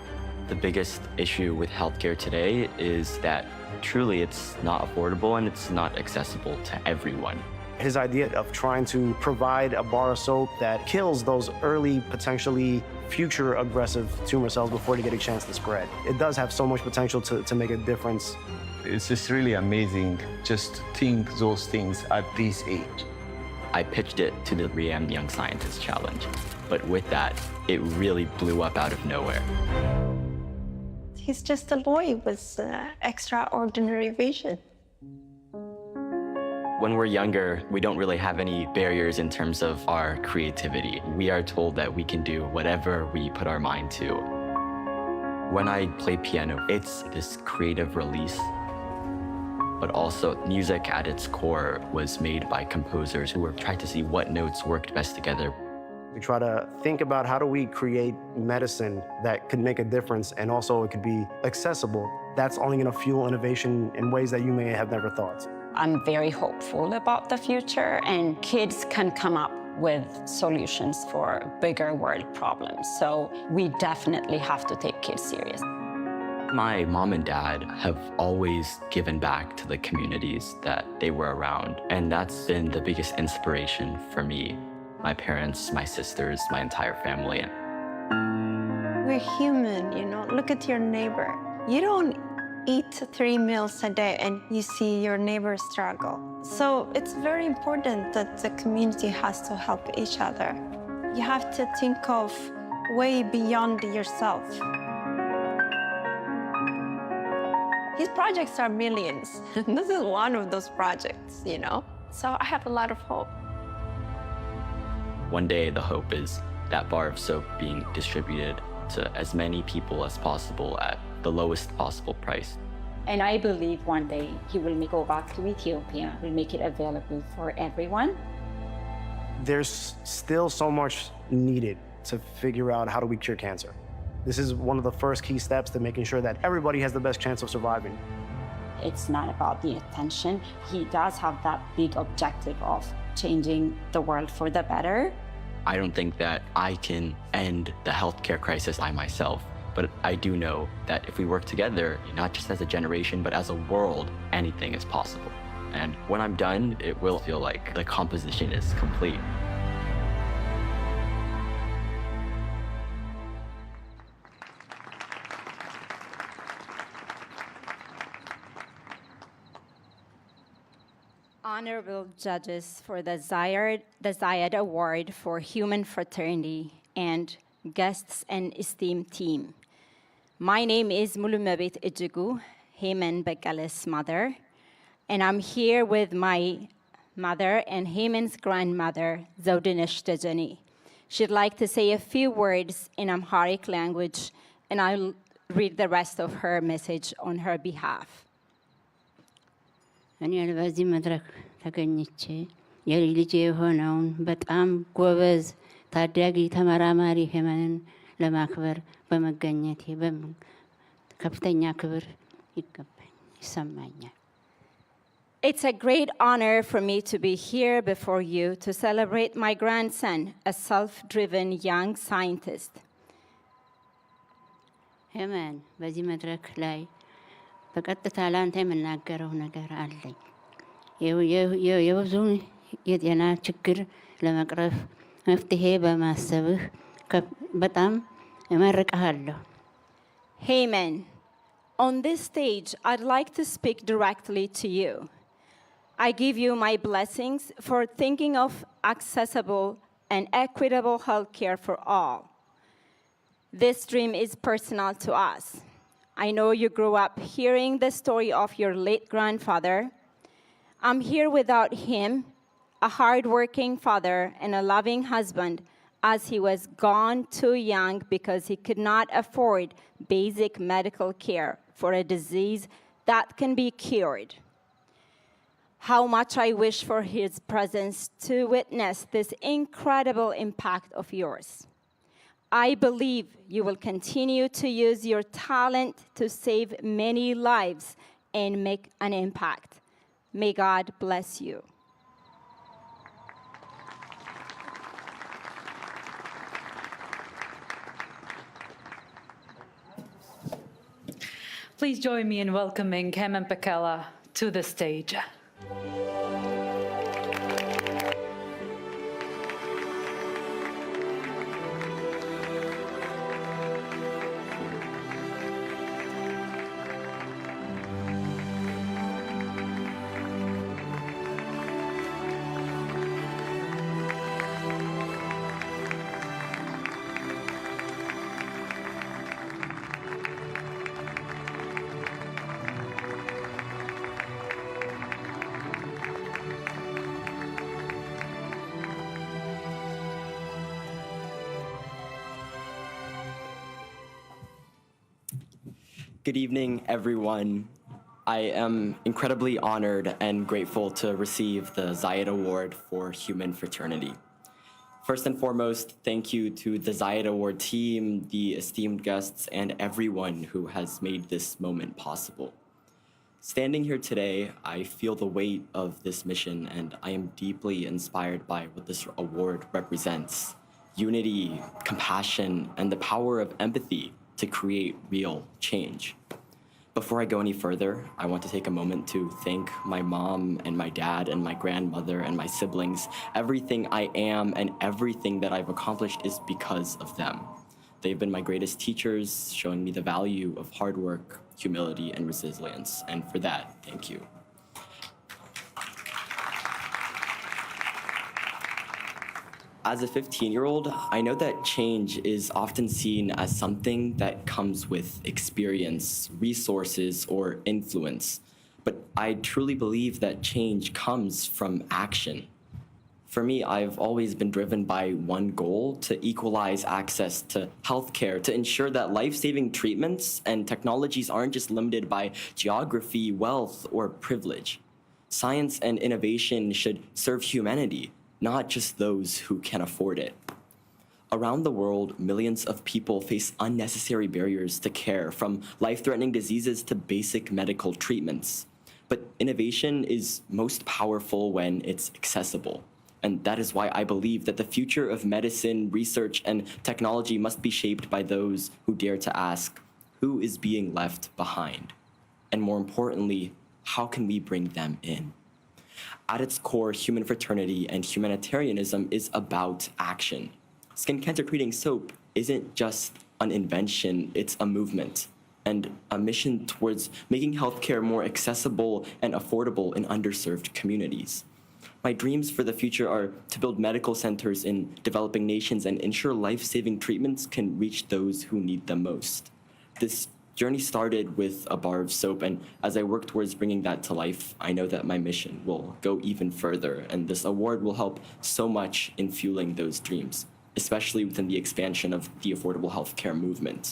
The biggest issue with healthcare today is that truly it's not affordable and it's not accessible to everyone. His idea of trying to provide a bar of soap that kills those early, potentially future aggressive tumor cells before they get a chance to spread. It does have so much potential to make a difference. It's just really amazing just to think those things at this age. I pitched it to the RIAM Young Scientist Challenge, but with that, it really blew up out of nowhere. He's just a boy with extraordinary vision. When we're younger, we don't really have any barriers in terms of our creativity. We are told that we can do whatever we put our mind to. When I play piano, it's this creative release, but also music at its core was made by composers who were trying to see what notes worked best together. We try to think about how do we create medicine that could make a difference and also it could be accessible. That's only going to fuel innovation in ways that you may have never thought. I'm very hopeful about the future, and kids can come up with solutions for bigger world problems. So we definitely have to take kids serious. My mom and dad have always given back to the communities that they were around, and that's been the biggest inspiration for me. My parents, my sisters, my entire family. We're human, you know. Look at your neighbor. You don't eat 3 meals a day and you see your neighbor struggle. So it's very important that the community has to help each other. You have to think of way beyond yourself. His projects are millions. This is one of those projects, you know? So I have a lot of hope. One day, the hope is that bar of soap being distributed to as many people as possible at the lowest possible price. And I believe one day he will go back to Ethiopia, will make it available for everyone. There's still so much needed to figure out how do we cure cancer. This is one of the first key steps to making sure that everybody has the best chance of surviving. It's not about the attention. He does have that big objective of changing the world for the better. I don't think that I can end the healthcare crisis by myself, but I do know that if we work together, not just as a generation, but as a world, anything is possible. And when I'm done, it will feel like the composition is complete. Honorable judges for the Zayed Award for Human Fraternity and guests and esteemed team. My name is Mulumabit Ijigu, Heyman Bekele's mother, and I'm here with my mother and Heyman's grandmother, Zaudinesh Dejani. She'd like to say a few words in Amharic language, and I'll read the rest of her message on her behalf. እኔ በዚህ መድረክ ተገኝቼ የልጄ የሆነውን በጣም ጎበዝ ታዳጊ ተመራማሪ ሄመንን ለማክበር በመገኘቴ በም ከፍተኛ ክብር ይሰማኛል። It's a great honor for me to be here before you to celebrate my grandson, a self-driven young scientist. ሄመን በዚህ መድረክ ላይ በቀጥታ ላንተ የምናገረው ነገር አለኝ። የብዙ የጤና ችግር ለመቅረፍ መፍትሄ በማሰብህ በጣም እመርቅሃለሁ። Haman, on this stage, I'd like to speak directly to you. I give you my blessings for thinking of accessible and equitable healthcare for all. This dream is personal to us. I know you grew up hearing the story of your late grandfather. I'm here without him, a hardworking father and a loving husband, as he was gone too young because he could not afford basic medical care for a disease that can be cured. How much I wish for his presence to witness this incredible impact of yours. I believe you will continue to use your talent to save many lives and make an impact. May God bless you. Please join me in welcoming Haman Pekela to the stage. Good evening, everyone. I am incredibly honored and grateful to receive the Zayed Award for Human Fraternity. First and foremost, thank you to the Zayed Award team, the esteemed guests, and everyone who has made this moment possible. Standing here today, I feel the weight of this mission, and I am deeply inspired by what this award represents: unity, compassion, and the power of empathy to create real change. Before I go any further, I want to take a moment to thank my mom and my dad and my grandmother and my siblings. Everything I am and everything that I've accomplished is because of them. They've been my greatest teachers, showing me the value of hard work, humility, and resilience. And for that, thank you. As a 15-year-old, I know that change is often seen as something that comes with experience, resources, or influence. But I truly believe that change comes from action. For me, I've always been driven by one goal: to equalize access to healthcare, to ensure that life-saving treatments and technologies aren't just limited by geography, wealth, or privilege. Science and innovation should serve humanity, not just those who can afford it. Around the world, millions of people face unnecessary barriers to care, from life-threatening diseases to basic medical treatments. But innovation is most powerful when it's accessible. And that is why I believe that the future of medicine, research, and technology must be shaped by those who dare to ask, who is being left behind? And more importantly, how can we bring them in? At its core, human fraternity and humanitarianism is about action. Skin cancer treating soap isn't just an invention, it's a movement and a mission towards making healthcare more accessible and affordable in underserved communities. My dreams for the future are to build medical centers in developing nations and ensure life-saving treatments can reach those who need them most. This journey started with a bar of soap, and as I work towards bringing that to life, I know that my mission will go even further, and this award will help so much in fueling those dreams, especially within the expansion of the affordable healthcare movement.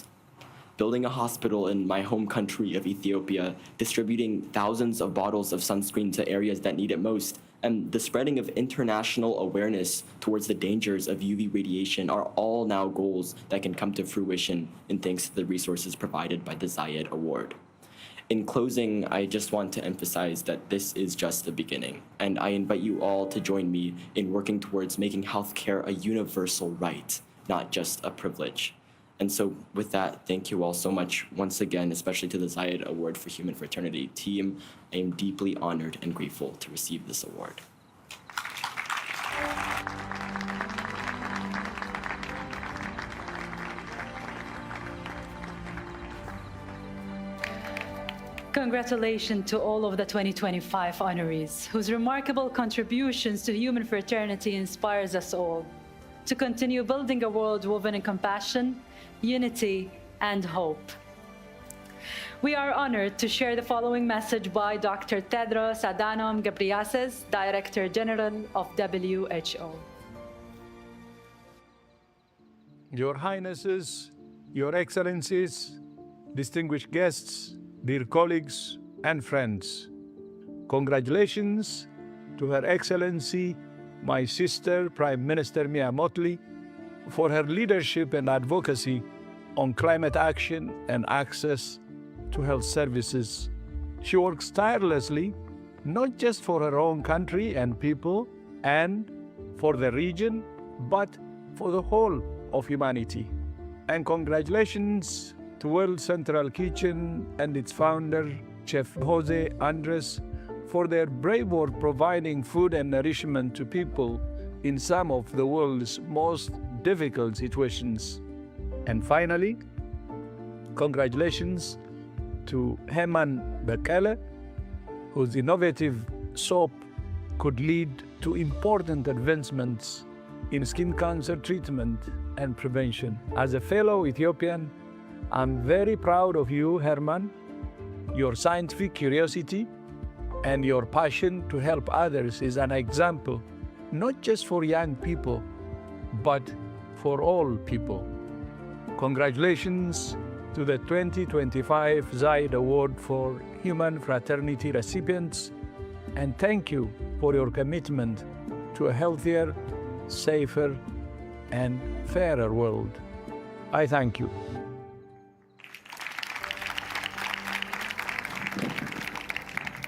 Building a hospital in my home country of Ethiopia, distributing thousands of bottles of sunscreen to areas that need it most, and the spreading of international awareness towards the dangers of UV radiation are all now goals that can come to fruition in thanks to the resources provided by the Zayed Award. In closing, I just want to emphasize that this is just the beginning, and I invite you all to join me in working towards making healthcare a universal right, not just a privilege. And so with that, thank you all so much once again, especially to the Zayed Award for Human Fraternity team. I am deeply honored and grateful to receive this award. Congratulations to all of the 2025 honorees, whose remarkable contributions to human fraternity inspires us all to continue building a world woven in compassion, unity, and hope. We are honored to share the following message by Dr. Tedros Adhanom Ghebreyesus, Director General of WHO. Your Highnesses, Your Excellencies, distinguished guests, dear colleagues and friends, congratulations to Her Excellency, my sister, Prime Minister Mia Mottley, for her leadership and advocacy on climate action and access to health services. She works tirelessly, not just for her own country and people and for the region, but for the whole of humanity. And congratulations to World Central Kitchen and its founder, Chef Jose Andres, for their brave work providing food and nourishment to people in some of the world's most difficult situations. And finally, congratulations to Heman Bekele, whose innovative soap could lead to important advancements in skin cancer treatment and prevention. As a fellow Ethiopian, I'm very proud of you, Herman, your scientific curiosity and your passion to help others is an example, not just for young people, but for all people. Congratulations to the 2025 Zayed Award for Human Fraternity recipients, and thank you for your commitment to a healthier, safer, and fairer world. I thank you.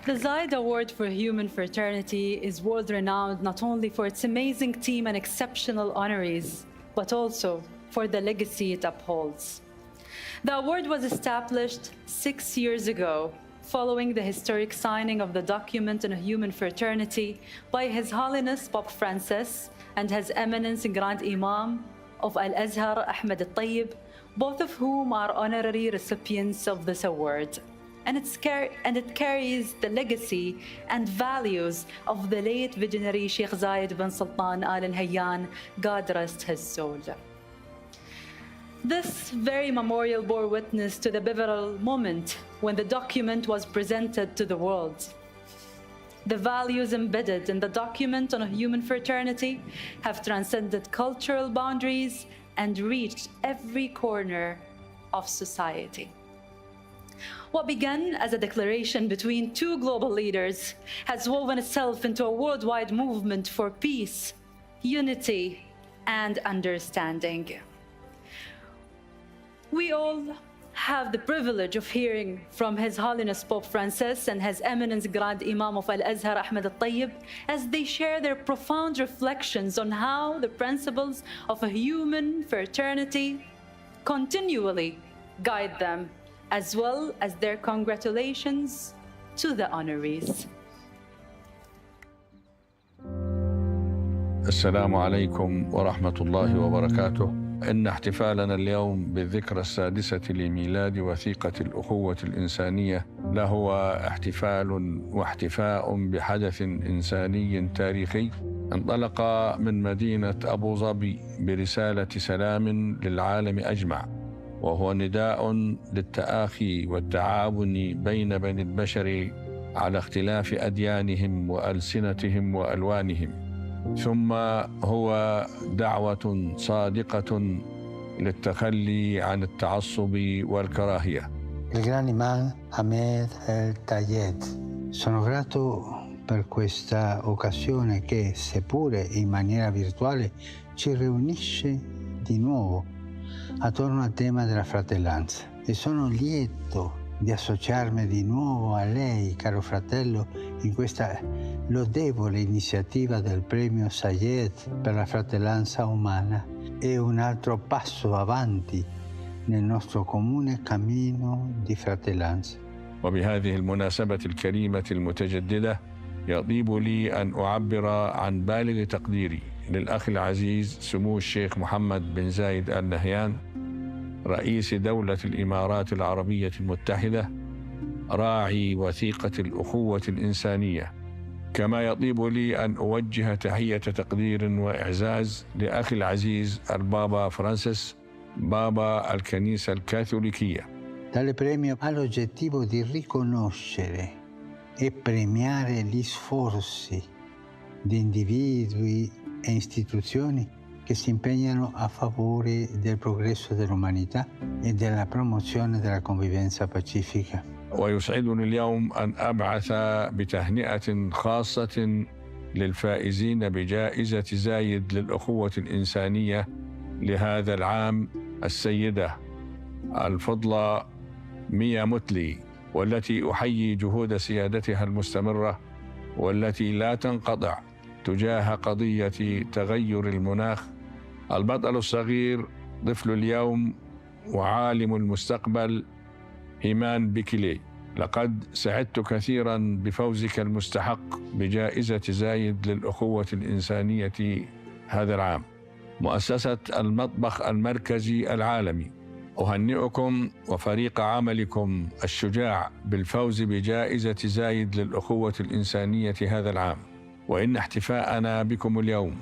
The Zayed Award for Human Fraternity is world-renowned not only for its amazing team and exceptional honorees, but also for the legacy it upholds. The award was established 6 years ago, following the historic signing of the document on human fraternity by His Holiness Pope Francis and His Eminence Grand Imam of Al-Azhar Ahmed Al-Tayyib, both of whom are honorary recipients of this award. And it carries the legacy and values of the late visionary Sheikh Zayed bin Sultan Al Nahyan, God rest his soul. This very memorial bore witness to the pivotal moment when the document was presented to the world. The values embedded in the document on human fraternity have transcended cultural boundaries and reached every corner of society. What began as a declaration between two global leaders has woven itself into a worldwide movement for peace, unity, and understanding. We all have the privilege of hearing from His Holiness Pope Francis and His Eminence Grand Imam of Al-Azhar Ahmed Al-Tayyib as they share their profound reflections on how the principles of a human fraternity continually guide them, as well as their congratulations to the honorees. السلام عليكم ورحمة الله وبركاته. إن احتفالنا اليوم بالذكرى السادسة لميلاد وثيقة الأخوة الإنسانية لهو احتفال واحتفاء بحدث إنساني تاريخي انطلق من مدينة أبو ظبي برسالة سلام للعالم أجمع، وهو نداء للتآخي والتعاون بين بني البشر على اختلاف أديانهم وألسنتهم وألوانهم، ثم هو دعوة صادقة للتخلي عن التعصب والكراهية. Il grande imam Ahmed El-Tayed. Sono grato per questa occasione che, seppure in maniera virtuale, ci riunisce di nuovo attorno al tema della fratellanza, e sono lieto di associarmi di nuovo a lei, caro fratello, in questa lodevole iniziativa del premio Zayed per la fratellanza umana. È un altro passo avanti nel nostro comune cammino di fratellanza. وبهذه المناسبة الكريمة المتجددة يطيب لي أن أعبر عن بالغ تقديري للأخ العزيز سمو الشيخ محمد بن زايد آل نهيان رئيس دولة الإمارات العربية المتحدة راعي وثيقة الأخوة الإنسانية. كما يطيب لي أن أوجه تحية تقدير وإعزاز لأخي العزيز البابا فرانسيس بابا الكنيسة الكاثوليكية. Tale premio ha l'obiettivo di riconoscere e premiare gli sforzi di individui e istituzioni che si impegnano a favore del progresso dell'umanità e della promozione della convivenza pacifica. ويسعدني اليوم أن أبعث بتهنئة خاصة للفائزين بجائزة زايد للأخوة الإنسانية لهذا العام السيدة الفضلى ميا متلي، والتي أحيي جهود سيادتها المستمرة والتي لا تنقطع تجاه قضية تغير المناخ. البطل الصغير طفل اليوم وعالم المستقبل إيمان بكلي، لقد سعدت كثيرا بفوزك المستحق بجائزة زايد للأخوة الإنسانية هذا العام. مؤسسة المطبخ المركزي العالمي أهنئكم وفريق عملكم الشجاع بالفوز بجائزة زايد للأخوة الإنسانية هذا العام. وإن احتفاءنا بكم اليوم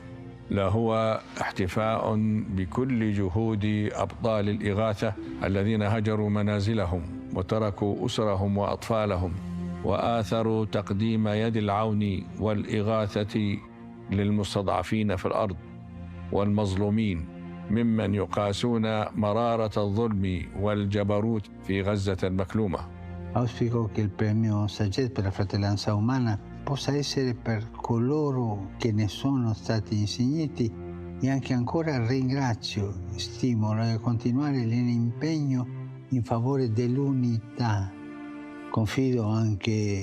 لهو احتفاء بكل جهود أبطال الإغاثة الذين هجروا منازلهم وتركوا أسرهم وأطفالهم وآثروا تقديم يد العون والإغاثة للمستضعفين في الأرض والمظلومين ممن يقاسون مرارة الظلم والجبروت في غزة المكلومة. Auspico che il premio Zayed per la fratellanza umana possa essere per coloro che ne sono stati insigniti e anche ancora ringrazio, stimolo a continuare l'impegno in favore dell'unità. Confido anche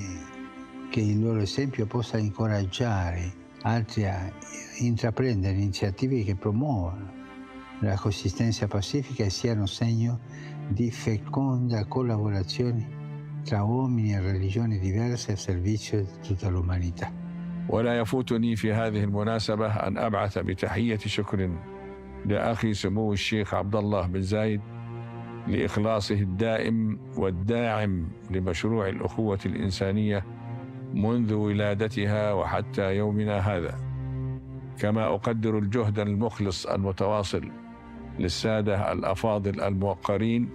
che il loro esempio possa incoraggiare altri a intraprendere iniziative che promuovano la coesistenza pacifica e siano segno di feconda collaborazione tra uomini e religioni diverse a servizio di tutta l'umanità. ولا يفوتني في هذه المناسبة أن أبعث بتحية شكر لأخي سمو الشيخ عبد الله بن زايد لإخلاصه الدائم والداعم لمشروع الأخوة الإنسانية منذ ولادتها وحتى يومنا هذا. كما أقدر الجهد المخلص المتواصل للسادة الأفاضل الموقرين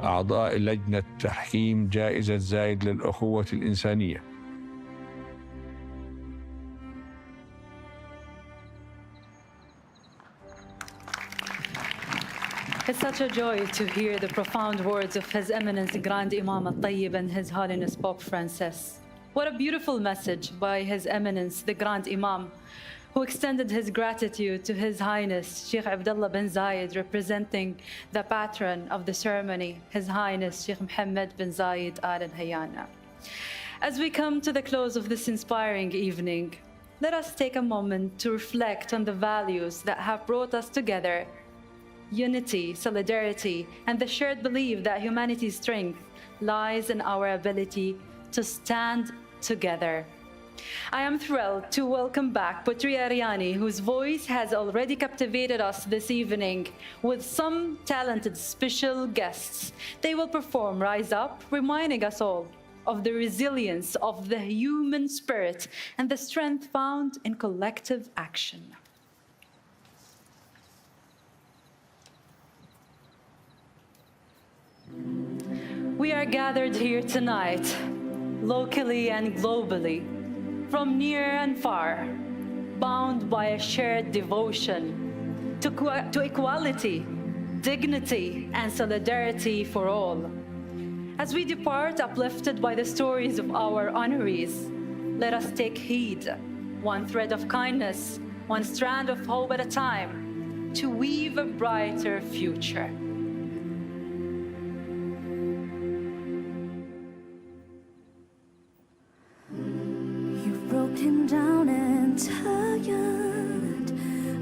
أعضاء لجنة تحكيم جائزة زايد للأخوة الإنسانية. It's such a joy to hear the profound words of His Eminence Grand Imam Al-Tayyib and His Holiness Pope Francis. What a beautiful message by His Eminence, the Grand Imam, who extended his gratitude to His Highness Sheikh Abdullah bin Zayed, representing the patron of the ceremony, His Highness Sheikh Mohammed bin Zayed Al Nahyan. As we come to the close of this inspiring evening, let us take a moment to reflect on the values that have brought us together: unity, solidarity, and the shared belief that humanity's strength lies in our ability to stand together. I am thrilled to welcome back Putri Ariani, whose voice has already captivated us this evening with some talented special guests. They will perform Rise Up, reminding us all of the resilience of the human spirit and the strength found in collective action. We are gathered here tonight, locally and globally, from near and far, bound by a shared devotion to equality, dignity, and solidarity for all. As we depart uplifted by the stories of our honorees, let us take heed, one thread of kindness, one strand of hope at a time, to weave a brighter future. tired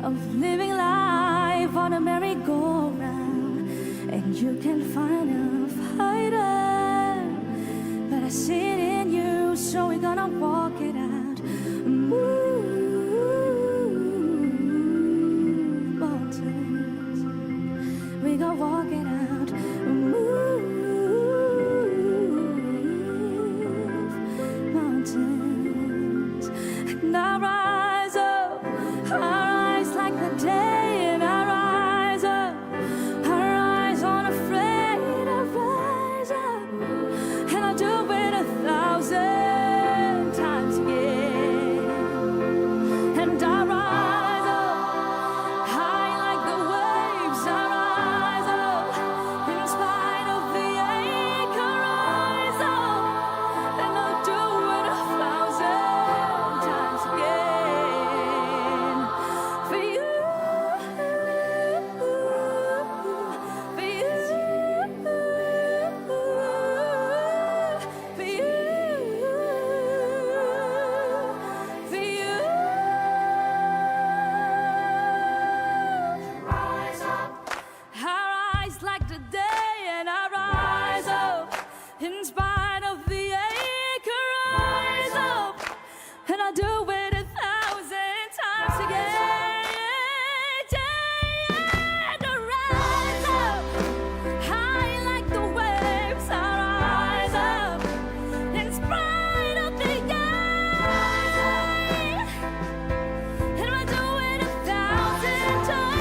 of living life on a merry-go-round, and you can find a fighter, but I see it in you, so we're gonna walk it out. Move mountains, we gonna walk it out. Move mountains, and I rise up, I rise like the day, and I rise up, I rise unafraid, I rise up, and I do it 1,000 times again, and I rise up, high like the waves, I rise up, in spite of the ache, I rise up, and I do it 1,000 times again, for you, for you, for you, for you. Rise up, I rise like the day, and I rise up, in spite of the ache, I rise up, and I do it 1,000 times again. And I rise up, high like the waves, I rise up, in spite of the ache, and I do it 1,000 times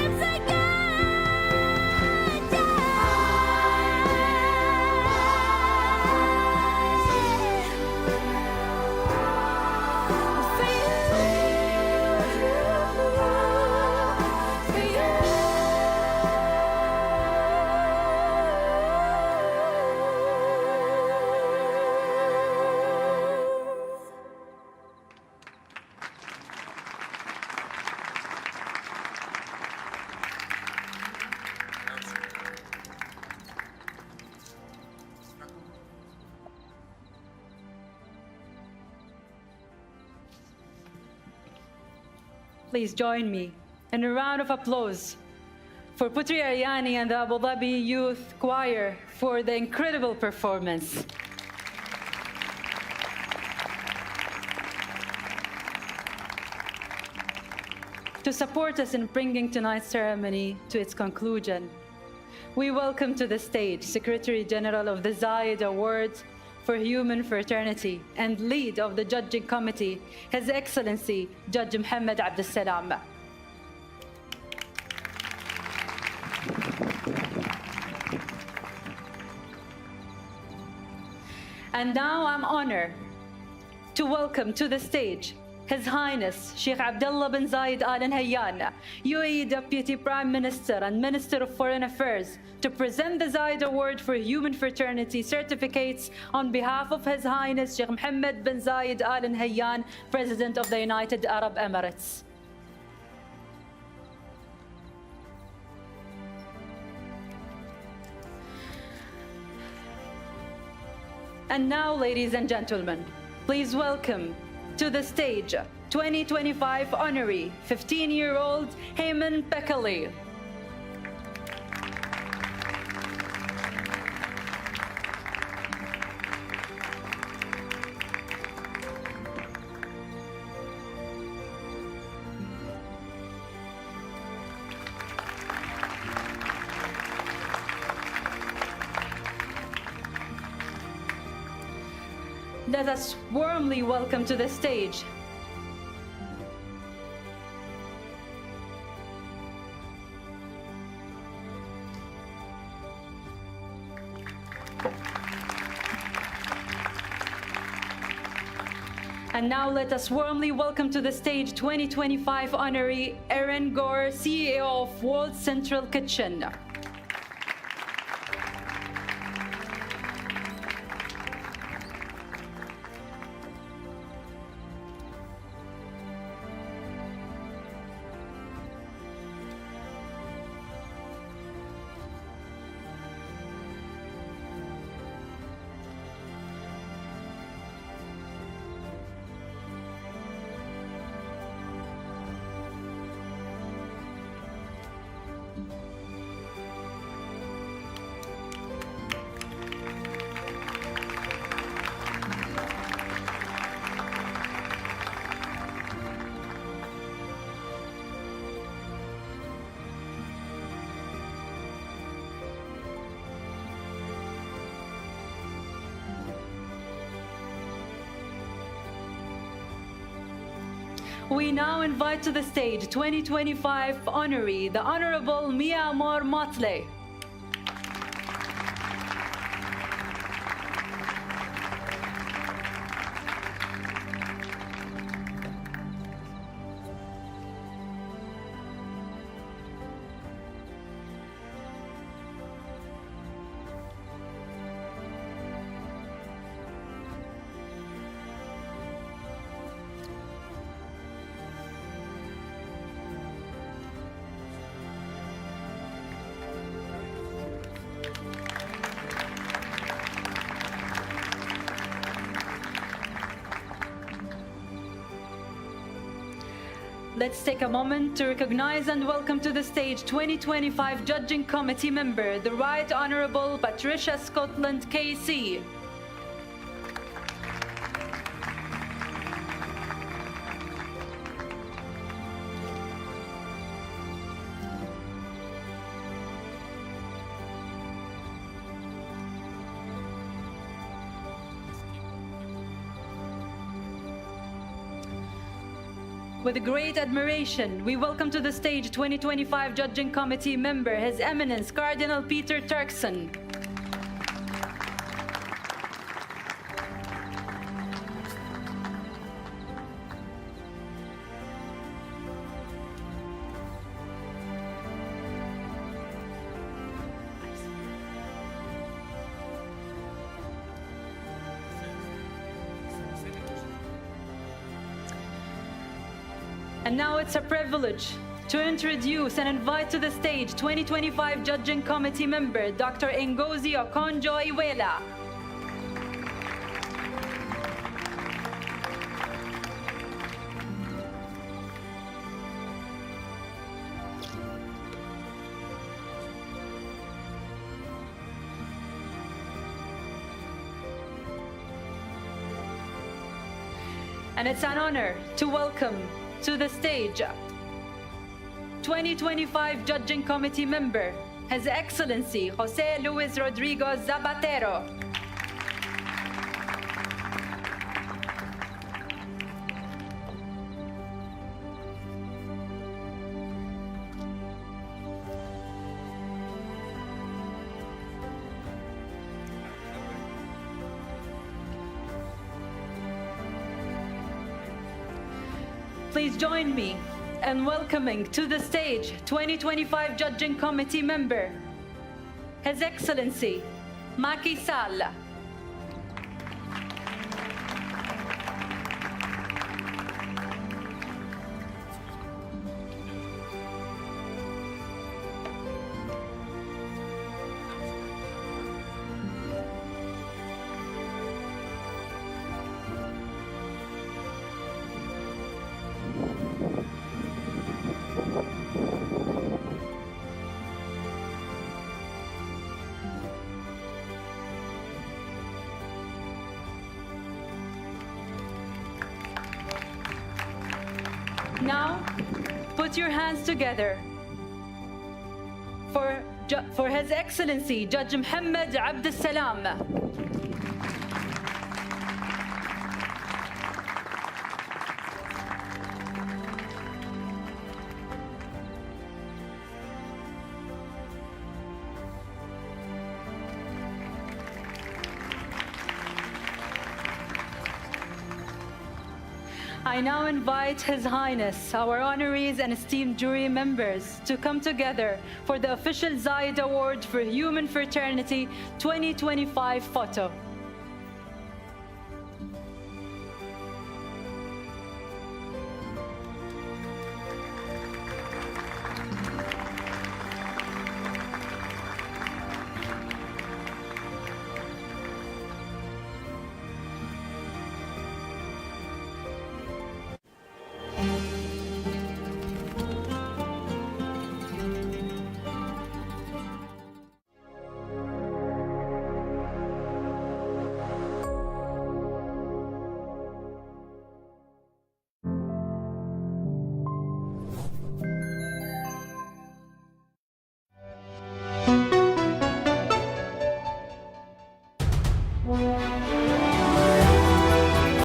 Please join me in a round of applause for Putri Aryani and the Abu Dhabi Youth Choir for the incredible performance. To support us in bringing tonight's ceremony to its conclusion, we welcome to the stage Secretary General of the Zayed Awards for Human Fraternity and lead of the judging committee, His Excellency Judge Mohammed Abdel Salam. And now I'm honored to welcome to the stage His Highness Sheikh Abdullah bin Zayed Al Nahyan, UAE Deputy Prime Minister and Minister of Foreign Affairs, to present the Zayed Award for Human Fraternity certificates on behalf of His Highness Sheikh Mohammed bin Zayed Al Nahyan, President of the United Arab Emirates. And now, ladies and gentlemen, please welcome to the stage 2025 honoree 15-year-old Heyman Bekali. Let us warmly welcome to the stage And now let us warmly welcome to the stage 2025 honoree Erin Gore, CEO of World Central Kitchen. We now invite to the stage 2025 honoree, the Honorable Mia Amor Motley. Let's take a moment to recognize and welcome to the stage 2025 Judging Committee member, the Right Honourable Patricia Scotland KC. With great admiration, we welcome to the stage 2025 Judging Committee member, His Eminence Cardinal Peter Turkson. And now it's a privilege to introduce and invite to the stage 2025 Judging Committee member, Dr. Ngozi Okonjo-Iweala. And it's an honor to welcome to the stage 2025 Judging Committee member, His Excellency Jose Luis Rodrigo Zapatero. Please join me in welcoming to the stage 2025 Judging Committee member, His Excellency Macky Sall. Now, put your hands together for His Excellency Judge Mohammed Abd Salam. I now invite His Highness, our honorees and esteemed jury members, to come together for the official Zayed Award for Human Fraternity 2025 photo.